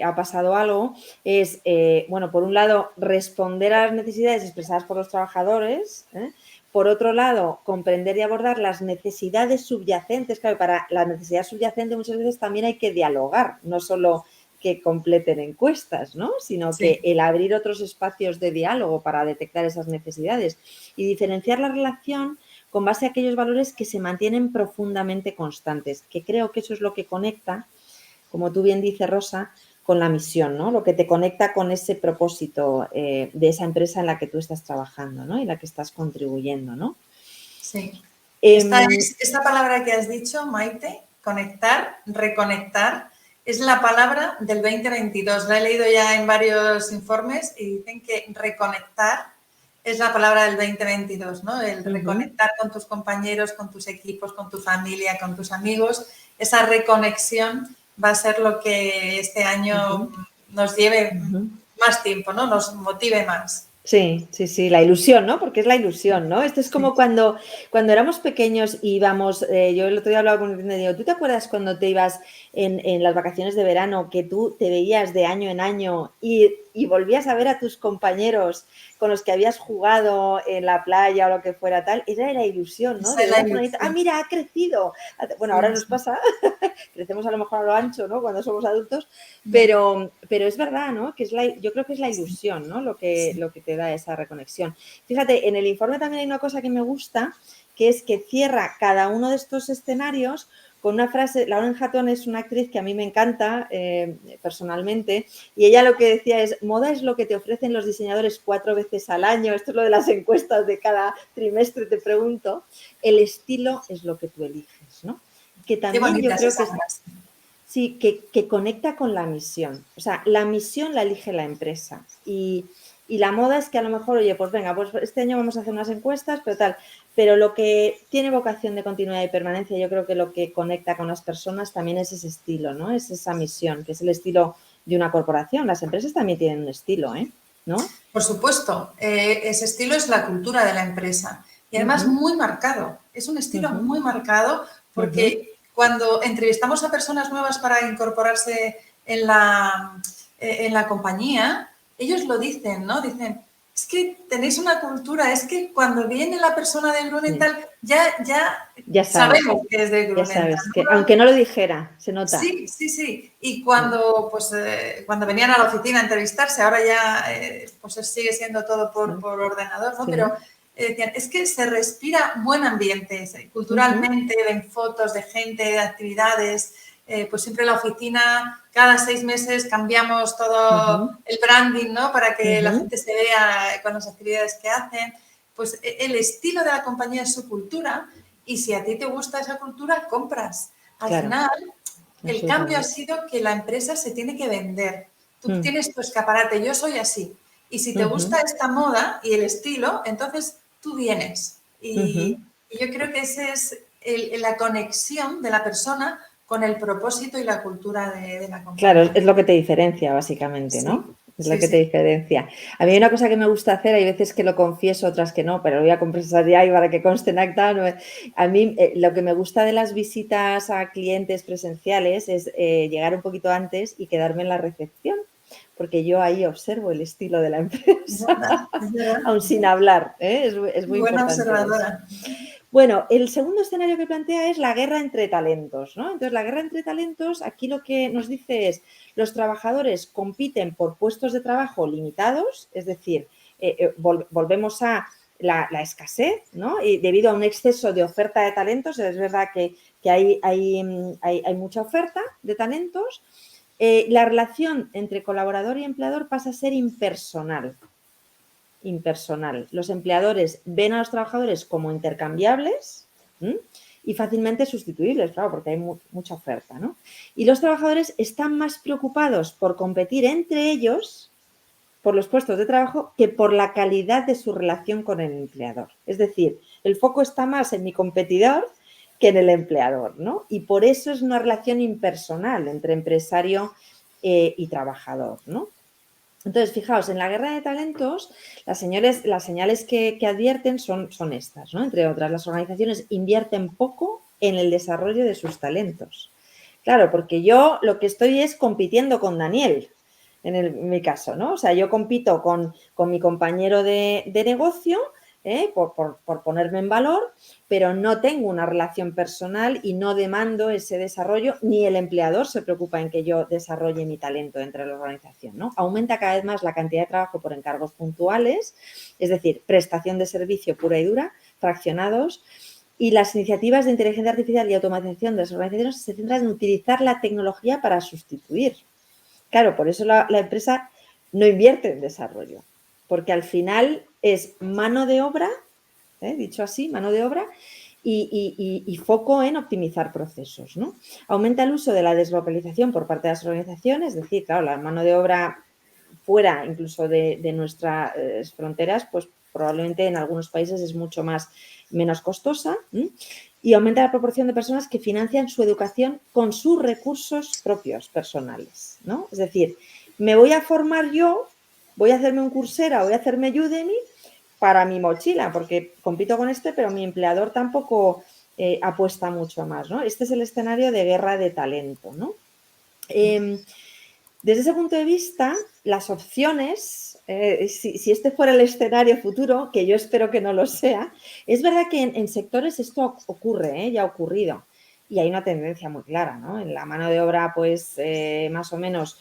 ha pasado algo, es, bueno, por un lado, responder a las necesidades expresadas por los trabajadores, ¿eh? Por otro lado, comprender y abordar las necesidades subyacentes. Claro, para la necesidad subyacente muchas veces también hay que dialogar, no solo que completen encuestas, ¿no? Sino que Sí, el abrir otros espacios de diálogo para detectar esas necesidades y diferenciar la relación con base a aquellos valores que se mantienen profundamente constantes, que creo que eso es lo que conecta, como tú bien dices, Rosa, con la misión, ¿no? Lo que te conecta con ese propósito de esa empresa en la que tú estás trabajando, ¿no? Y la que estás contribuyendo, ¿no? sí. Eh, Esta palabra que has dicho, Maite, conectar, reconectar, es la palabra del 2022. La he leído ya en varios informes y dicen que reconectar es la palabra del 2022, ¿no? El uh-huh, reconectar con tus compañeros, con tus equipos, con tu familia, con tus amigos. Esa reconexión va a ser lo que este año uh-huh, nos lleve uh-huh. más tiempo, ¿no? Nos motive más. Sí, sí, sí, la ilusión, ¿no? Porque es la ilusión, ¿no? Esto es Sí, como cuando éramos pequeños y íbamos, yo el otro día hablaba con un cliente y digo, ¿tú te acuerdas cuando te ibas en las vacaciones de verano que tú te veías de año en año y volvías a ver a tus compañeros con los que habías jugado en la playa o lo que fuera tal? Esa era la ilusión, ¿no? esa De es ver la a fulanito, ah, ilusión. mira, ha crecido. Bueno, ahora Sí, nos sí. pasa, crecemos a lo mejor a lo ancho, ¿no? Cuando somos adultos, Ya. pero es verdad, ¿no? Que es yo creo que es la Sí, ilusión, ¿no? sí. Lo que te da esa reconexión. Fíjate, en el informe también hay una cosa que me gusta, que es que cierra cada uno de estos escenarios con una frase. Lauren Hatton es una actriz que a mí me encanta personalmente, y ella lo que decía es, moda es lo que te ofrecen los diseñadores 4 veces al año. Esto es lo de las encuestas de cada trimestre, te pregunto. El estilo es lo que tú eliges, ¿no? Que Qué también yo bonita es creo que esa es, frase. sí, que conecta con la misión. O sea, la misión la elige la empresa. Y la moda es que a lo mejor, oye, pues venga, pues este año vamos a hacer unas encuestas, pero tal. Pero lo que tiene vocación de continuidad y permanencia, yo creo que lo que conecta con las personas también es ese estilo, ¿no? Es esa misión, que es el estilo de una corporación. Las empresas también tienen un estilo, ¿eh? ¿No? Por supuesto, ese estilo es la cultura de la empresa y además Ujú, muy marcado. Es un estilo ujú, muy marcado ujú. porque cuando entrevistamos a personas nuevas para incorporarse en la compañía, ellos lo dicen, ¿no? Dicen, es que tenéis una cultura, es que cuando viene la persona de Sí. Grunenthal ya Ya sabes, sabemos que es de ya Grunenthal, sabes, que ¿no? aunque no lo dijera, se nota. Sí, sí, sí. Y Mm, cuando venían a la oficina a entrevistarse, ahora ya pues sigue siendo todo sí, por ordenador, ¿no? Pero sí. decían, es que se respira buen ambiente, Ujú, culturalmente, ven fotos de gente, de actividades, pues siempre la oficina, cada 6 meses cambiamos todo ujú, el branding, ¿no? Para que la ujú. gente se vea con las actividades que hacen. Pues el estilo de la compañía es su cultura y si a ti te gusta esa cultura, compras. Al Claro, final, el cambio ha absolutamente. sido que la empresa se tiene que vender. Tú Mm, tienes tu escaparate, yo soy así. Y si te ujú, gusta esta moda y el estilo, entonces tú vienes. ujú. Y yo creo que esa es la conexión de la persona con el propósito y la cultura de la Claro, compañía. es lo que te diferencia, básicamente, Sí, ¿no? Es lo que te diferencia. A mí hay una cosa que me gusta hacer, hay veces que lo confieso, otras que no, pero lo voy a confesar ya y para que conste en acta. A mí lo que me gusta de las visitas a clientes presenciales es llegar un poquito antes y quedarme en la recepción, porque yo ahí observo el estilo de la empresa, Es verdad. aún sin hablar, ¿eh? Es muy Buena importante observadora. eso. Bueno, el segundo escenario que plantea es la guerra entre talentos, ¿no? Entonces, la guerra entre talentos, aquí lo que nos dice es, los trabajadores compiten por puestos de trabajo limitados, es decir, volvemos a la escasez, ¿no? Y debido a un exceso de oferta de talentos, es verdad que hay mucha oferta de talentos, la relación entre colaborador y empleador pasa a ser impersonal. Los empleadores ven a los trabajadores como intercambiables y fácilmente sustituibles, claro, porque hay mucha oferta, ¿no? Y los trabajadores están más preocupados por competir entre ellos por los puestos de trabajo que por la calidad de su relación con el empleador. Es decir, el foco está más en mi competidor que en el empleador, ¿no? Y por eso es una relación impersonal entre empresario y trabajador, ¿no? Entonces, fijaos, en la guerra de talentos, las señales que advierten son estas, ¿no? Entre otras, las organizaciones invierten poco en el desarrollo de sus talentos. Claro, porque yo lo que estoy es compitiendo con Daniel, en mi caso, ¿no? O sea, yo compito con mi compañero de negocio, por ponerme en valor, pero no tengo una relación personal y no demando ese desarrollo, ni el empleador se preocupa en que yo desarrolle mi talento dentro de la organización, ¿no? Aumenta cada vez más la cantidad de trabajo por encargos puntuales, es decir, prestación de servicio pura y dura, fraccionados, y las iniciativas de inteligencia artificial y automatización de las organizaciones se centran en utilizar la tecnología para sustituir. Claro, por eso la empresa no invierte en desarrollo, porque al final es mano de obra, dicho así, mano de obra, y foco en optimizar procesos, ¿no? Aumenta el uso de la deslocalización por parte de las organizaciones, es decir, claro, la mano de obra fuera incluso de nuestras fronteras, pues probablemente en algunos países es mucho menos costosa, y aumenta la proporción de personas que financian su educación con sus recursos propios personales, ¿no? Es decir, me voy a formar yo, voy a hacerme un Coursera, voy a hacerme Udemy para mi mochila, porque compito con pero mi empleador tampoco apuesta mucho más, ¿no? Este es el escenario de guerra de talento, ¿no? Desde ese punto de vista, las opciones, si este fuera el escenario futuro, que yo espero que no lo sea, es verdad que en sectores esto ocurre, ya ha ocurrido, y hay una tendencia muy clara, ¿no? En la mano de obra, pues más o menos,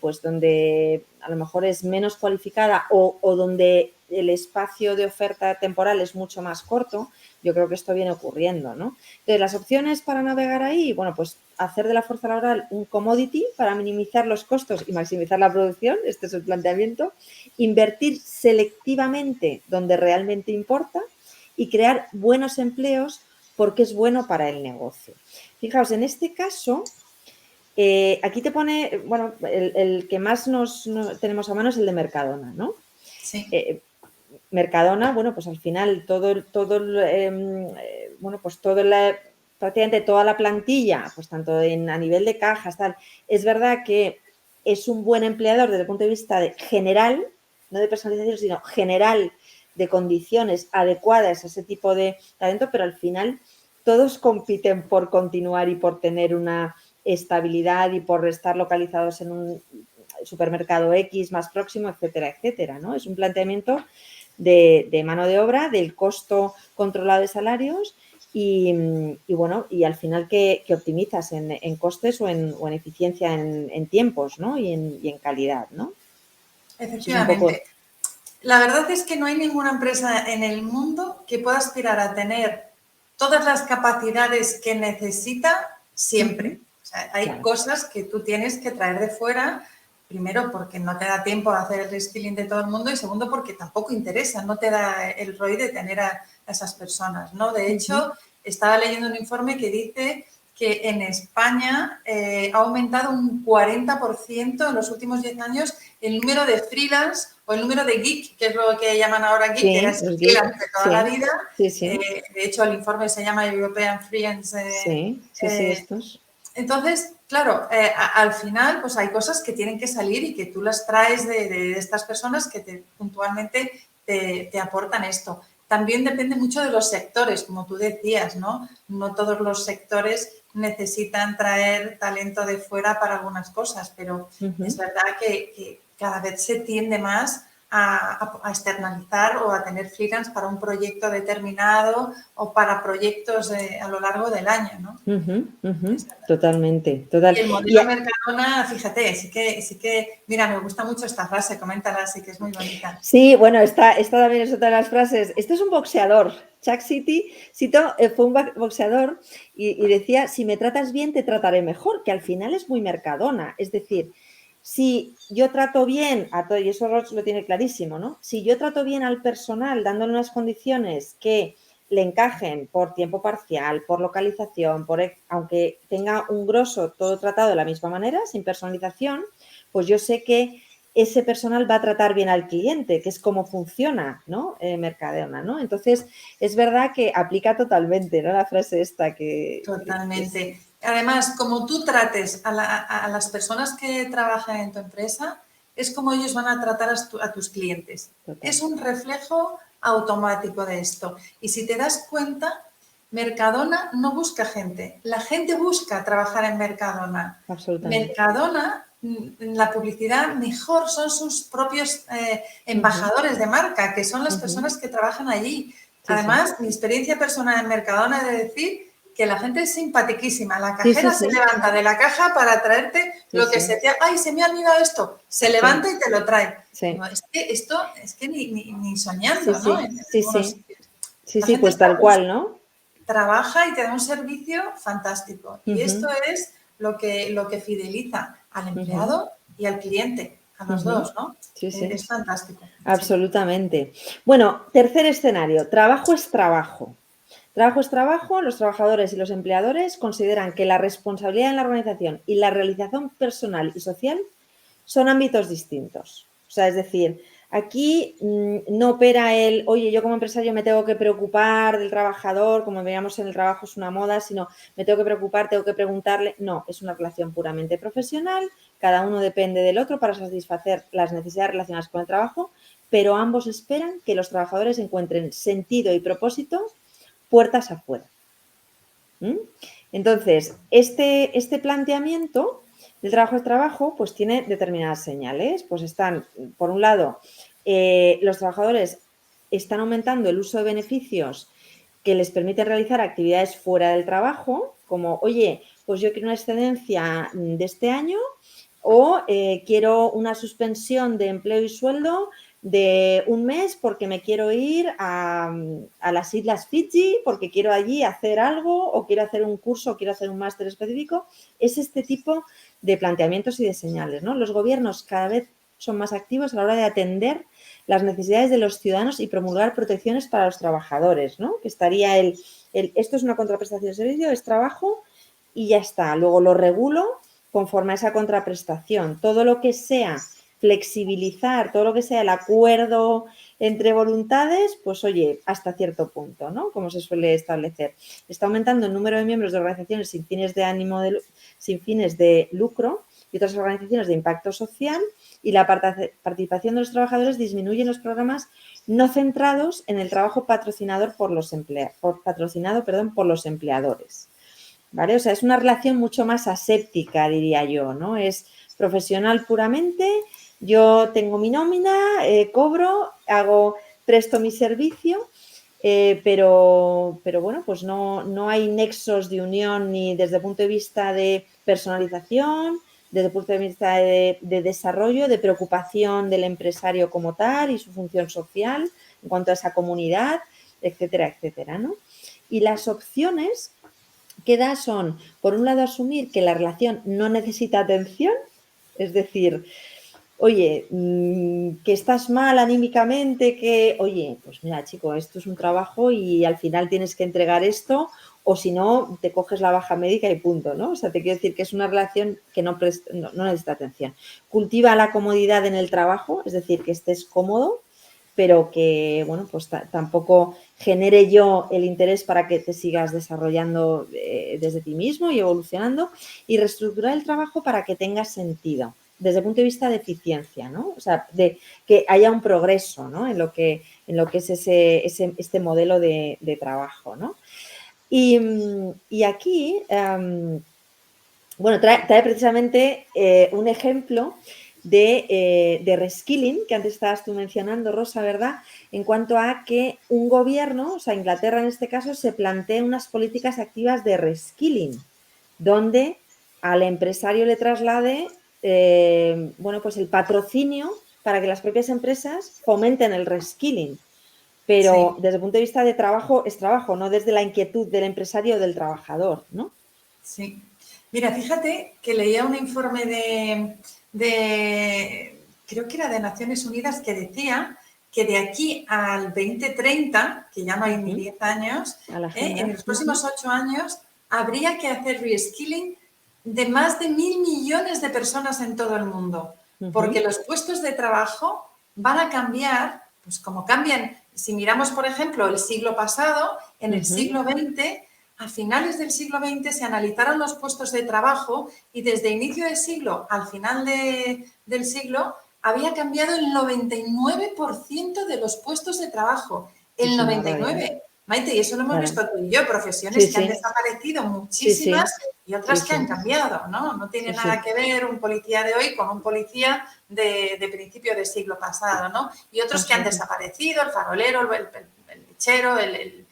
pues donde a lo mejor es menos cualificada o donde el espacio de oferta temporal es mucho más corto, yo creo que esto viene ocurriendo, ¿no? Entonces, las opciones para navegar ahí, bueno, pues hacer de la fuerza laboral un commodity para minimizar los costos y maximizar la producción, este es el planteamiento, invertir selectivamente donde realmente importa y crear buenos empleos porque es bueno para el negocio. Fijaos, en este caso, aquí te pone, bueno, el que más tenemos a mano es el de Mercadona, ¿no? Sí. Mercadona, bueno, pues al final prácticamente toda la plantilla, pues tanto a nivel de cajas, tal, es verdad que es un buen empleador desde el punto de vista general, no de personalización, sino general, de condiciones adecuadas a ese tipo de talento, pero al final todos compiten por continuar y por tener una estabilidad y por estar localizados en un supermercado X más próximo, etcétera, etcétera, ¿no? Es un planteamiento de mano de obra, del costo controlado de salarios y bueno, y al final que optimizas en costes o en eficiencia en tiempos, ¿no? Y en calidad, ¿no? Efectivamente. La verdad es que no hay ninguna empresa en el mundo que pueda aspirar a tener todas las capacidades que necesita siempre. O sea, hay cosas que tú tienes que traer de fuera, primero porque no te da tiempo a hacer el reskilling de todo el mundo y segundo porque tampoco interesa, no te da el ROI de tener a esas personas, ¿no? De hecho, estaba leyendo un informe que dice que en España ha aumentado un 40% en los últimos 10 años el número de freelance o el número de geek, que es lo que llaman ahora geek, que era ese freelance de toda la vida. Sí. De hecho, el informe se llama European Freelance. Estos. Entonces, claro, al final pues hay cosas que tienen que salir y que tú las traes de estas personas que puntualmente te aportan esto. También depende mucho de los sectores, como tú decías, ¿no? No todos los sectores necesitan traer talento de fuera para algunas cosas, pero es verdad que cada vez se tiende más a externalizar o a tener freelance para un proyecto determinado o para proyectos a lo largo del año, ¿no? Totalmente, total. Y el modelo Mercadona, fíjate, sí que, mira, me gusta mucho esta frase, coméntala, sí que es muy bonita. Sí, bueno, esta también es otra de las frases. Este es un boxeador. Chuck Cito fue un boxeador y decía, si me tratas bien, te trataré mejor, que al final es muy Mercadona. Es decir, si yo trato bien a todo, y eso Roche lo tiene clarísimo, ¿no? Si yo trato bien al personal dándole unas condiciones que le encajen por tiempo parcial, por localización, aunque tenga un grosso todo tratado de la misma manera, sin personalización, pues yo sé que ese personal va a tratar bien al cliente, que es como funciona, ¿no? Mercadona, ¿no? Entonces, es verdad que aplica totalmente, ¿no? La frase esta que... Totalmente. Además, como tú trates a las personas que trabajan en tu empresa, es como ellos van a tratar a tus clientes. Total. Es un reflejo automático de esto. Y si te das cuenta, Mercadona no busca gente. La gente busca trabajar en Mercadona. Absolutamente. Mercadona, la publicidad mejor son sus propios embajadores de marca, que son las personas que trabajan allí. Sí, además, mi experiencia personal en Mercadona es de decir que la gente es simpaticísima. La cajera se levanta de la caja para traerte lo que se te ha... ¡Ay, se me ha olvidado esto! Se levanta y te lo trae. No, es que esto es que ni soñando, ¿no? Sí, pues tal cual, ¿no? Trabaja y te da un servicio fantástico. Y esto es lo que fideliza al empleado y al cliente, a los dos, ¿no? Sí. Es fantástico. Absolutamente. Bueno, tercer escenario, trabajo es trabajo. Trabajo es trabajo, los trabajadores y los empleadores consideran que la responsabilidad en la organización y la realización personal y social son ámbitos distintos. O sea, es decir, aquí no opera el, oye, yo como empresario me tengo que preocupar del trabajador, como veíamos en el trabajo es una moda, sino me tengo que preocupar, tengo que preguntarle. No, es una relación puramente profesional, cada uno depende del otro para satisfacer las necesidades relacionadas con el trabajo, pero ambos esperan que los trabajadores encuentren sentido y propósito puertas afuera. Entonces, este planteamiento del trabajo es trabajo, pues tiene determinadas señales. Pues están, por un lado, los trabajadores están aumentando el uso de beneficios que les permiten realizar actividades fuera del trabajo, como, oye, pues yo quiero una excedencia de este año o quiero una suspensión de empleo y sueldo de un mes porque me quiero ir a las Islas Fiji, porque quiero allí hacer algo o quiero hacer un curso o quiero hacer un máster específico. Es este tipo de planteamientos y de señales, ¿no? Los gobiernos cada vez son más activos a la hora de atender las necesidades de los ciudadanos y promulgar protecciones para los trabajadores, ¿no? Que estaría esto es una contraprestación de servicio, es trabajo y ya está. Luego lo regulo conforme a esa contraprestación. Todo lo que sea flexibilizar, todo lo que sea el acuerdo entre voluntades, pues oye, hasta cierto punto, ¿no? Como se suele establecer. Está aumentando el número de miembros de organizaciones sin fines de lucro y otras organizaciones de impacto social, y la participación de los trabajadores disminuye en los programas no centrados en el trabajo patrocinado por los empleadores. ¿Vale? O sea, es una relación mucho más aséptica, diría yo, ¿no? Es profesional puramente, yo tengo mi nómina, cobro, presto mi servicio, pero bueno, pues no hay nexos de unión ni desde el punto de vista de personalización, desde el punto de vista de desarrollo, de preocupación del empresario como tal y su función social en cuanto a esa comunidad, etcétera, etcétera, ¿no? Y las opciones que da son, por un lado, asumir que la relación no necesita atención, es decir, oye, que estás mal anímicamente, que, oye, pues mira, chico, esto es un trabajo y al final tienes que entregar esto, o si no, te coges la baja médica y punto, ¿no? O sea, te quiero decir que es una relación que no necesita atención. Cultiva la comodidad en el trabajo, es decir, que estés cómodo, pero que, bueno, pues tampoco genere yo el interés para que te sigas desarrollando desde ti mismo y evolucionando, y reestructurar el trabajo para que tenga sentido desde el punto de vista de eficiencia, ¿no? O sea, de que haya un progreso, ¿no? En lo que es este modelo de trabajo, ¿no? Y aquí, bueno, trae precisamente un ejemplo de reskilling, que antes estabas tú mencionando, Rosa, ¿verdad? En cuanto a que un gobierno, o sea, Inglaterra en este caso, se plantea unas políticas activas de reskilling, donde al empresario le traslade, bueno, pues el patrocinio para que las propias empresas fomenten el reskilling. Pero Sí. desde el punto de vista de trabajo, es trabajo, no desde la inquietud del empresario o del trabajador, ¿no? Sí. Mira, fíjate que leía un informe creo que era de Naciones Unidas, que decía que de aquí al 2030, que ya no hay ni 10 años, A la agenda. en los próximos 8 años habría que hacer reskilling de más de 1.000 millones de personas en todo el mundo, porque los puestos de trabajo van a cambiar, pues como cambian. Si miramos, por ejemplo, el siglo pasado, en el siglo XX, a finales del siglo XX se analizaron los puestos de trabajo y desde inicio del siglo al final del siglo había cambiado el 99% de los puestos de trabajo. El 99%. Maite, y eso lo hemos visto tú y yo, profesiones que han desaparecido muchísimas y otras que han cambiado, ¿no? No tiene nada que ver un policía de hoy con un policía de principio del siglo pasado, ¿no? Y otros que han desaparecido, el farolero, el lechero, el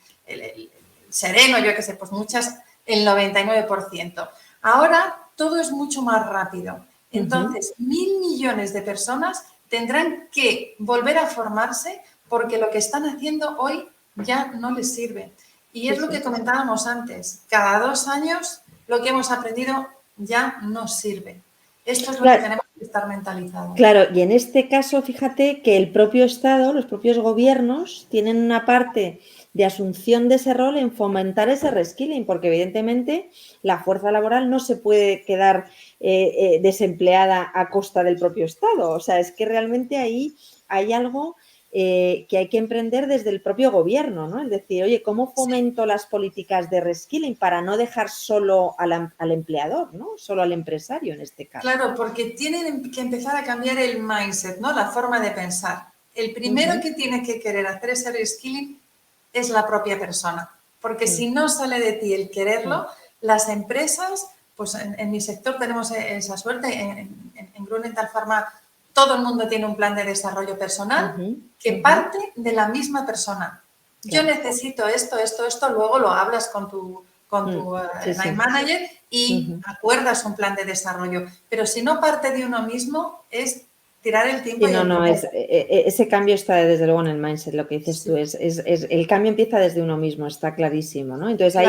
sereno, yo qué sé, pues muchas, el 99%. Ahora todo es mucho más rápido. Entonces, 1.000 millones de personas tendrán que volver a formarse porque lo que están haciendo hoy ya no les sirve. Y es lo que comentábamos antes. Cada 2 años lo que hemos aprendido ya no sirve. Esto es lo que tenemos que estar mentalizados. Claro, y en este caso, fíjate que el propio Estado, los propios gobiernos, tienen una parte de asunción de ese rol en fomentar ese reskilling, porque evidentemente la fuerza laboral no se puede quedar desempleada a costa del propio Estado. O sea, es que realmente ahí hay algo que hay que emprender desde el propio gobierno, ¿no? Es decir, oye, ¿cómo fomento las políticas de reskilling para no dejar solo al empleador, ¿no? Solo al empresario en este caso? Claro, porque tienen que empezar a cambiar el mindset, ¿no? La forma de pensar. El primero que tiene que querer hacer ese reskilling es la propia persona, porque si no sale de ti el quererlo, las empresas, pues en mi sector tenemos esa suerte, en Grunenthal Pharma todo el mundo tiene un plan de desarrollo personal que parte de la misma persona. Yo necesito esto, luego lo hablas con tu line manager y acuerdas un plan de desarrollo. Pero si no parte de uno mismo, es tirar el tiempo. Ese cambio está desde luego en el mindset, lo que dices tú, el cambio empieza desde uno mismo, está clarísimo, ¿no? Entonces ahí,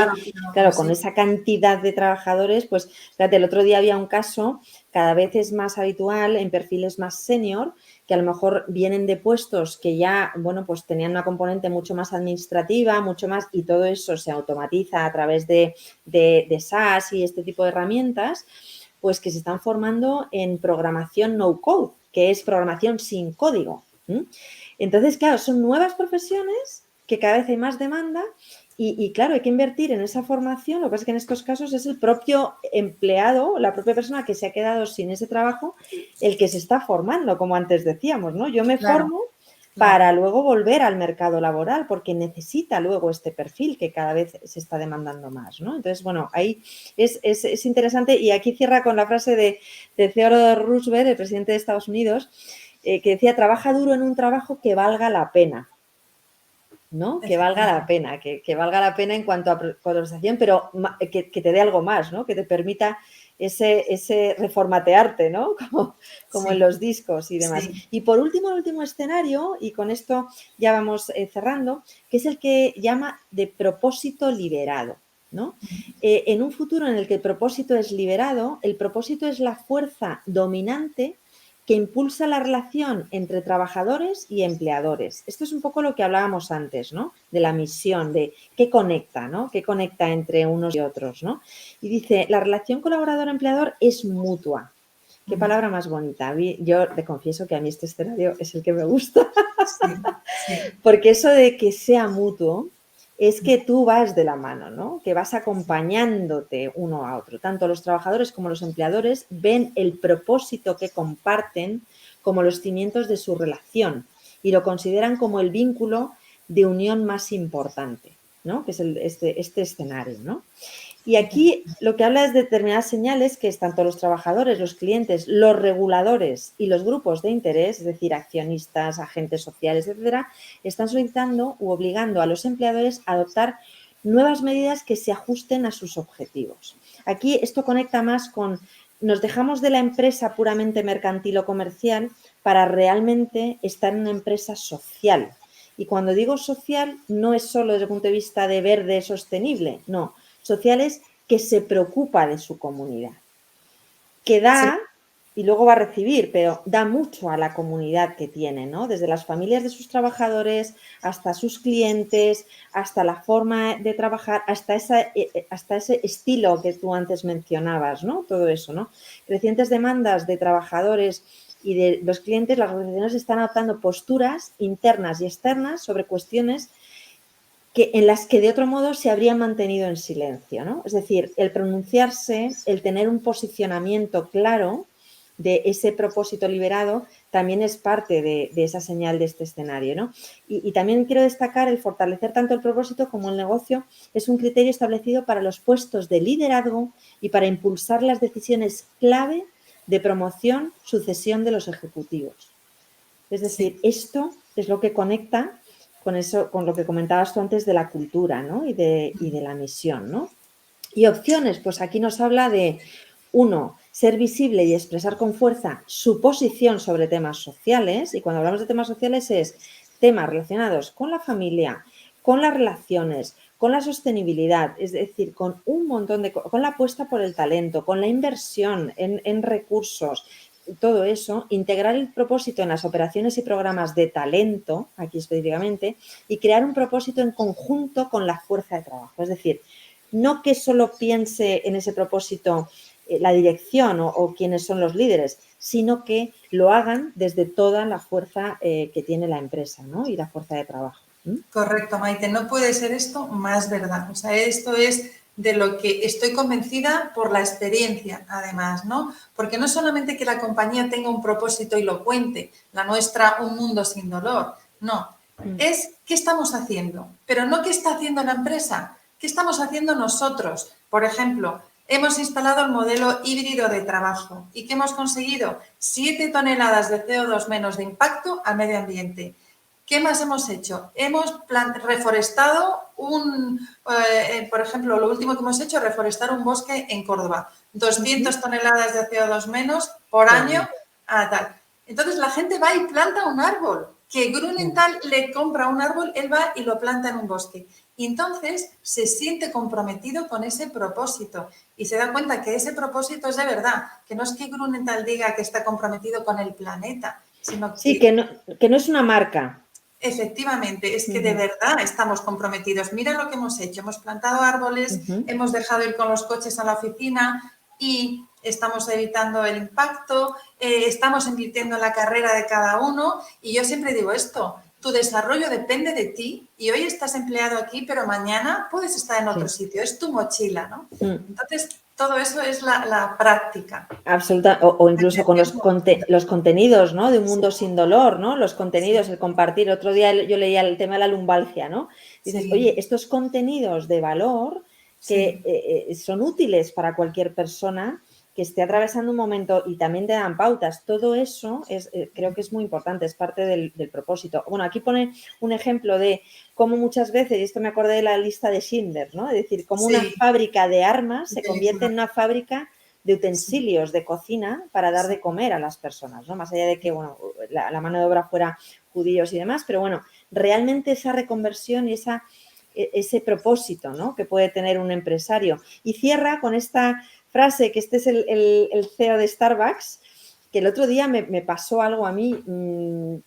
claro, con esa cantidad de trabajadores, pues fíjate, el otro día había un caso, cada vez es más habitual en perfiles más senior, que a lo mejor vienen de puestos que ya, bueno, pues tenían una componente mucho más administrativa, mucho más, y todo eso se automatiza a través de SaaS y este tipo de herramientas, pues que se están formando en programación no code, que es programación sin código. Entonces, claro, son nuevas profesiones que cada vez hay más demanda y, claro, hay que invertir en esa formación. Lo que pasa es que en estos casos es el propio empleado, la propia persona que se ha quedado sin ese trabajo, el que se está formando, como antes decíamos, ¿no? Yo me formo para luego volver al mercado laboral porque necesita luego este perfil que cada vez se está demandando más, ¿no? Entonces, bueno, ahí es interesante y aquí cierra con la frase de Theodore Roosevelt, el presidente de Estados Unidos, que decía, trabaja duro en un trabajo que valga la pena, ¿no? Que valga la pena, que valga la pena en cuanto a valorización, pero que te dé algo más, ¿no? Que te permita ese reformatearte, ¿no? Como en los discos y demás. Y por último, el último escenario, y con esto ya vamos cerrando, que es el que llama de propósito liberado, ¿no? En un futuro en el que el propósito es liberado, el propósito es la fuerza dominante que impulsa la relación entre trabajadores y empleadores. Esto es un poco lo que hablábamos antes, ¿no? De la misión, de qué conecta, ¿no? Qué conecta entre unos y otros, ¿no? Y dice, la relación colaborador-empleador es mutua. Qué palabra más bonita. Yo te confieso que a mí este escenario es el que me gusta. Sí, sí. Porque eso de que sea mutuo es que tú vas de la mano, ¿no? Que vas acompañándote uno a otro. Tanto los trabajadores como los empleadores ven el propósito que comparten como los cimientos de su relación y lo consideran como el vínculo de unión más importante, ¿no? Que es este escenario, ¿no? Y aquí lo que habla es de determinadas señales que es tanto los trabajadores, los clientes, los reguladores y los grupos de interés, es decir, accionistas, agentes sociales, etcétera, están solicitando u obligando a los empleadores a adoptar nuevas medidas que se ajusten a sus objetivos. Aquí esto conecta más con nos dejamos de la empresa puramente mercantil o comercial para realmente estar en una empresa social. Y cuando digo social, no es solo desde el punto de vista de verde sostenible, no. Sociales que se preocupa de su comunidad, que da y luego va a recibir, pero da mucho a la comunidad que tiene, ¿no? Desde las familias de sus trabajadores hasta sus clientes, hasta la forma de trabajar, hasta ese estilo que tú antes mencionabas, ¿no? Todo eso, ¿no? Crecientes demandas de trabajadores y de los clientes, las organizaciones están adoptando posturas internas y externas sobre cuestiones en las que de otro modo se habrían mantenido en silencio, ¿no? Es decir, el pronunciarse, el tener un posicionamiento claro de ese propósito liberado también es parte de esa señal de este escenario, ¿no? Y también quiero destacar el fortalecer tanto el propósito como el negocio es un criterio establecido para los puestos de liderazgo y para impulsar las decisiones clave de promoción, sucesión de los ejecutivos. Es decir, esto es lo que conecta con eso, con lo que comentabas tú antes de la cultura, ¿no? y de la misión, ¿no? Y opciones, pues aquí nos habla de, uno, ser visible y expresar con fuerza su posición sobre temas sociales, y cuando hablamos de temas sociales es temas relacionados con la familia, con las relaciones, con la sostenibilidad, es decir, con un montón de con la apuesta por el talento, con la inversión en recursos, todo eso, integrar el propósito en las operaciones y programas de talento, aquí específicamente, y crear un propósito en conjunto con la fuerza de trabajo. Es decir, no que solo piense en ese propósito la dirección o quienes son los líderes, sino que lo hagan desde toda la fuerza que tiene la empresa, ¿no? Y la fuerza de trabajo. Correcto, Maite, no puede ser esto más verdad. O sea, esto es de lo que estoy convencida por la experiencia, además, ¿no? Porque no solamente que la compañía tenga un propósito y lo cuente, la nuestra, un mundo sin dolor, no, es qué estamos haciendo, pero no qué está haciendo la empresa, qué estamos haciendo nosotros. Por ejemplo, hemos instalado el modelo híbrido de trabajo y ¿qué hemos conseguido? 7 toneladas de CO2 menos de impacto al medio ambiente. ¿Qué más hemos hecho? Hemos reforestado por ejemplo, lo último que hemos hecho es reforestar un bosque en Córdoba. 200 toneladas de CO2 menos por año a tal. Entonces la gente va y planta un árbol. Que Grünenthal le compra un árbol, él va y lo planta en un bosque. Y entonces se siente comprometido con ese propósito y se da cuenta que ese propósito es de verdad, que no es que Grünenthal diga que está comprometido con el planeta, sino sí, que no es una marca. Efectivamente, es que de verdad estamos comprometidos. Mira lo que hemos hecho. Hemos plantado árboles, hemos dejado ir con los coches a la oficina y estamos evitando el impacto, estamos invirtiendo en la carrera de cada uno. Y yo siempre digo esto, tu desarrollo depende de ti y hoy estás empleado aquí, pero mañana puedes estar en otro sitio. Es tu mochila, ¿no? Entonces, todo eso es la práctica. Absoluta, o incluso con los contenidos, ¿no? De un mundo sin dolor, ¿no? Los contenidos, el compartir. Otro día yo leía el tema de la lumbalgia, ¿no? Dices, oye, estos contenidos de valor que son útiles para cualquier persona que esté atravesando un momento y también te dan pautas. Todo eso creo que es muy importante, es parte del propósito. Bueno, aquí pone un ejemplo de cómo muchas veces, y esto me acordé de la lista de Schindler, ¿no? Es decir, cómo una fábrica de armas se convierte en una fábrica de utensilios de cocina para dar de comer a las personas, ¿no? Más allá de que, bueno, la mano de obra fuera judíos y demás, pero bueno, realmente esa reconversión y ese propósito, ¿no? Que puede tener un empresario. Y cierra con esta frase, que este es el CEO de Starbucks, que el otro día me pasó algo a mí,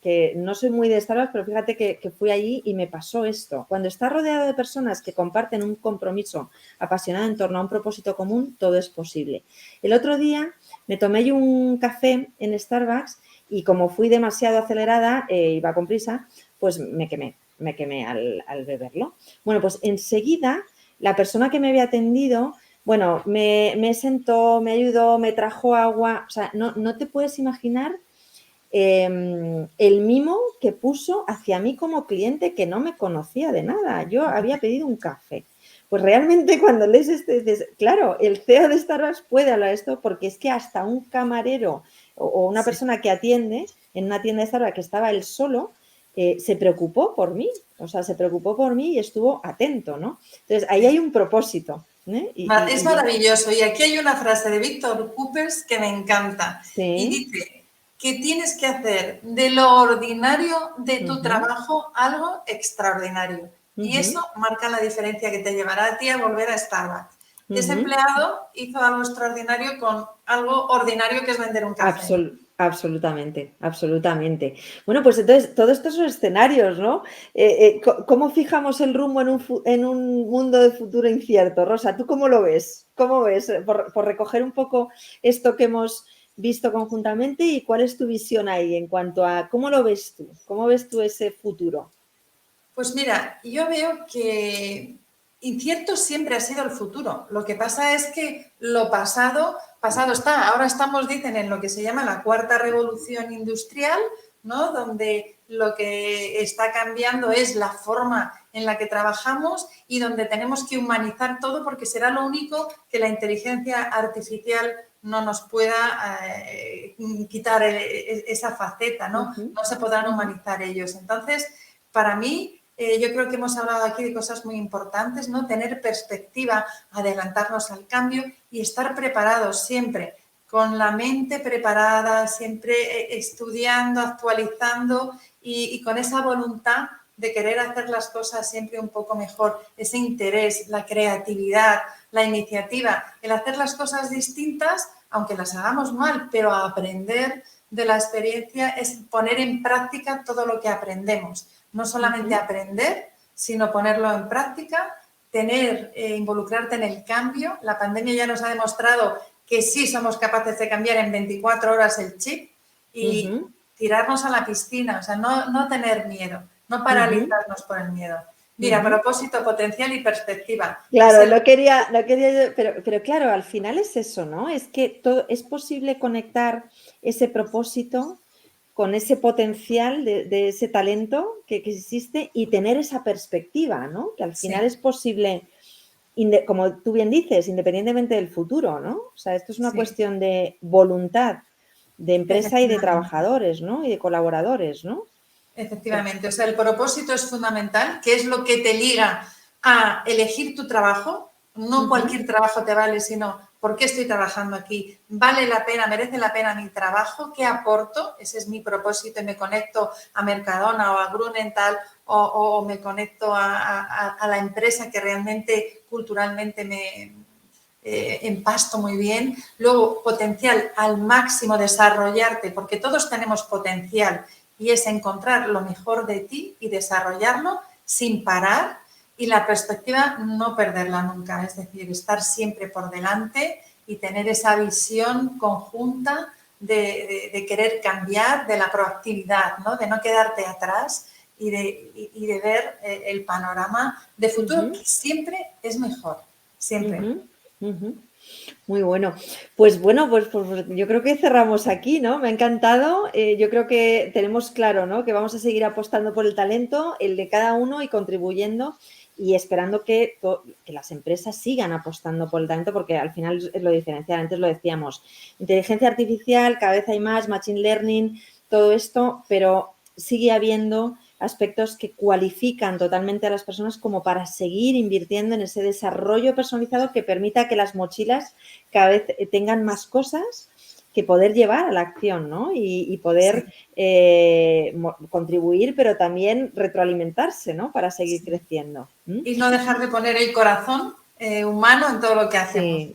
que no soy muy de Starbucks, pero fíjate que fui allí y me pasó esto. Cuando estás rodeado de personas que comparten un compromiso apasionado en torno a un propósito común, todo es posible. El otro día me tomé yo un café en Starbucks y como fui demasiado acelerada, iba con prisa, pues me quemé al beberlo. Bueno, pues enseguida la persona que me había atendido, bueno, me sentó, me ayudó, me trajo agua, o sea, no te puedes imaginar el mimo que puso hacia mí como cliente que no me conocía de nada. Yo había pedido un café. Pues realmente cuando lees esto dices, claro, el CEO de Starbucks puede hablar de esto porque es que hasta un camarero o una persona que atiende en una tienda de Starbucks que estaba él solo, se preocupó por mí, o sea, se preocupó por mí y estuvo atento, ¿no? Entonces, ahí hay un propósito. Es maravilloso. Y aquí hay una frase de Víctor Coopers que me encanta. Y Sí. dice que tienes que hacer de lo ordinario de tu trabajo algo extraordinario. Y eso marca la diferencia que te llevará a ti a volver a Starbucks. Ese empleado hizo algo extraordinario con algo ordinario que es vender un café. Absolutamente, absolutamente. Bueno, pues entonces, todos estos son escenarios, ¿no? ¿Cómo fijamos el rumbo en un mundo de futuro incierto? Rosa, ¿tú cómo lo ves? ¿Cómo ves? Por recoger un poco esto que hemos visto conjuntamente y cuál es tu visión ahí en cuanto a cómo lo ves tú, cómo ves tú ese futuro. Pues mira, yo veo que incierto siempre ha sido el futuro. Lo que pasa es que lo pasado, pasado está. Ahora estamos, dicen, en lo que se llama la cuarta revolución industrial, ¿no? Donde lo que está cambiando es la forma en la que trabajamos y donde tenemos que humanizar todo porque será lo único que la inteligencia artificial no nos pueda quitar esa faceta, ¿no? No se podrán humanizar ellos. Entonces, para mí, yo creo que hemos hablado aquí de cosas muy importantes, ¿no? Tener perspectiva, adelantarnos al cambio y estar preparados siempre, con la mente preparada, siempre estudiando, actualizando y con esa voluntad de querer hacer las cosas siempre un poco mejor, ese interés, la creatividad, la iniciativa, el hacer las cosas distintas, aunque las hagamos mal, pero aprender de la experiencia es poner en práctica todo lo que aprendemos. No solamente aprender, sino ponerlo en práctica, involucrarte en el cambio. La pandemia ya nos ha demostrado que sí somos capaces de cambiar en 24 horas el chip y tirarnos a la piscina, o sea, no tener miedo, no paralizarnos por el miedo. Mira, propósito, potencial y perspectiva. Claro, lo quería yo, pero claro, al final es eso, ¿no? Es que es posible conectar ese propósito con ese potencial de ese talento que existe y tener esa perspectiva, ¿no? Que al final es posible, como tú bien dices, independientemente del futuro, ¿no? O sea, esto es una cuestión de voluntad de empresa y de trabajadores, ¿no? Y de colaboradores, ¿no? Efectivamente, o sea, el propósito es fundamental, que es lo que te liga a elegir tu trabajo. No cualquier trabajo te vale, sino ¿por qué estoy trabajando aquí? ¿Vale la pena, merece la pena mi trabajo? ¿Qué aporto? Ese es mi propósito y me conecto a Mercadona o a Grunenthal o me conecto a la empresa que realmente culturalmente me empasto muy bien. Luego, potencial al máximo, desarrollarte, porque todos tenemos potencial y es encontrar lo mejor de ti y desarrollarlo sin parar y la perspectiva no perderla nunca, es decir, estar siempre por delante y tener esa visión conjunta de querer cambiar, de la proactividad, ¿no? De no quedarte atrás y de ver el panorama de futuro que siempre es mejor, siempre. Muy bueno. Pues yo creo que cerramos aquí, ¿no? Me ha encantado. Yo creo que tenemos claro, ¿no? Que vamos a seguir apostando por el talento, el de cada uno y contribuyendo y esperando que las empresas sigan apostando por el talento porque al final es lo diferencial. Antes lo decíamos, inteligencia artificial, cada vez hay más, machine learning, todo esto, pero sigue habiendo aspectos que cualifican totalmente a las personas como para seguir invirtiendo en ese desarrollo personalizado que permita que las mochilas cada vez tengan más cosas que poder llevar a la acción, ¿no? Y poder contribuir, pero también retroalimentarse, ¿no? Para seguir creciendo. Y no dejar de poner el corazón humano en todo lo que hacemos.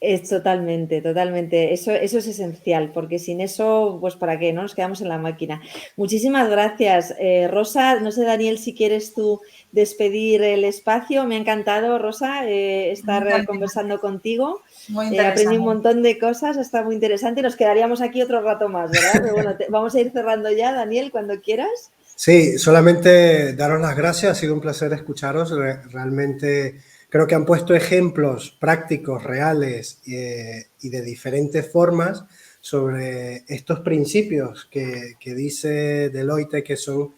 Es totalmente, totalmente. Eso es esencial, porque sin eso, pues ¿para qué? ¿No? Nos quedamos en la máquina. Muchísimas gracias. Rosa, no sé, Daniel, si quieres tú despedir el espacio. Me ha encantado, Rosa, estar conversando contigo. Muy Aprendí un interesante. montón de cosas, está muy interesante. Nos quedaríamos aquí otro rato más, ¿verdad? Pero bueno, vamos a ir cerrando ya, Daniel, cuando quieras. Sí, solamente daros las gracias, ha sido un placer escucharos. Realmente creo que han puesto ejemplos prácticos, reales y de diferentes formas sobre estos principios que dice Deloitte que son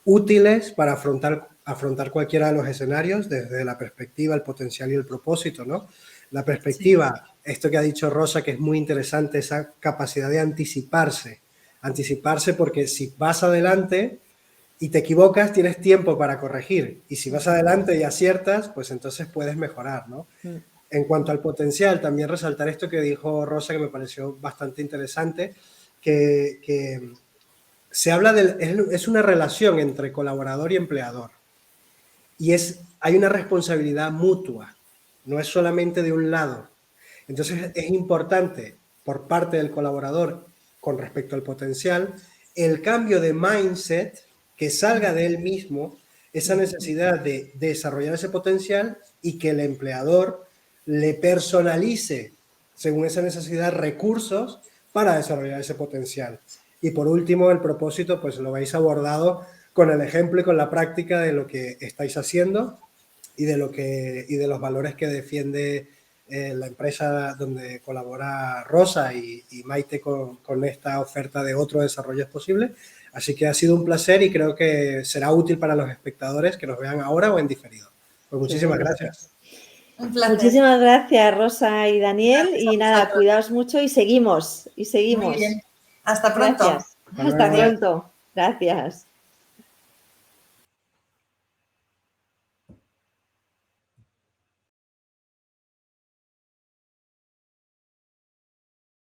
útiles para afrontar cualquiera de los escenarios desde la perspectiva, el potencial y el propósito, ¿no? La Sí. perspectiva, esto que ha dicho Rosa, que es muy interesante, esa capacidad de anticiparse porque si vas adelante y te equivocas, tienes tiempo para corregir. Y si vas adelante y aciertas, pues entonces puedes mejorar, ¿no? En cuanto al potencial, también resaltar esto que dijo Rosa, que me pareció bastante interesante, que se habla es una relación entre colaborador y empleador. Y hay una responsabilidad mutua, no es solamente de un lado. Entonces es importante por parte del colaborador con respecto al potencial, el cambio de mindset que salga de él mismo, esa necesidad de desarrollar ese potencial y que el empleador le personalice, según esa necesidad, recursos para desarrollar ese potencial. Y por último, el propósito, pues lo habéis abordado con el ejemplo y con la práctica de lo que estáis haciendo y de los valores que defiende la empresa donde colabora Rosa y Maite con esta oferta de otro desarrollo es posible. Así que ha sido un placer y creo que será útil para los espectadores que nos vean ahora o en diferido. Pues muchísimas Seguro. gracias. Un placer. Muchísimas gracias, Rosa y Daniel. Gracias a Y nada, vosotros. cuidaos mucho y seguimos. Muy bien. Hasta pronto. Gracias. Hasta Hasta luego. pronto. Gracias.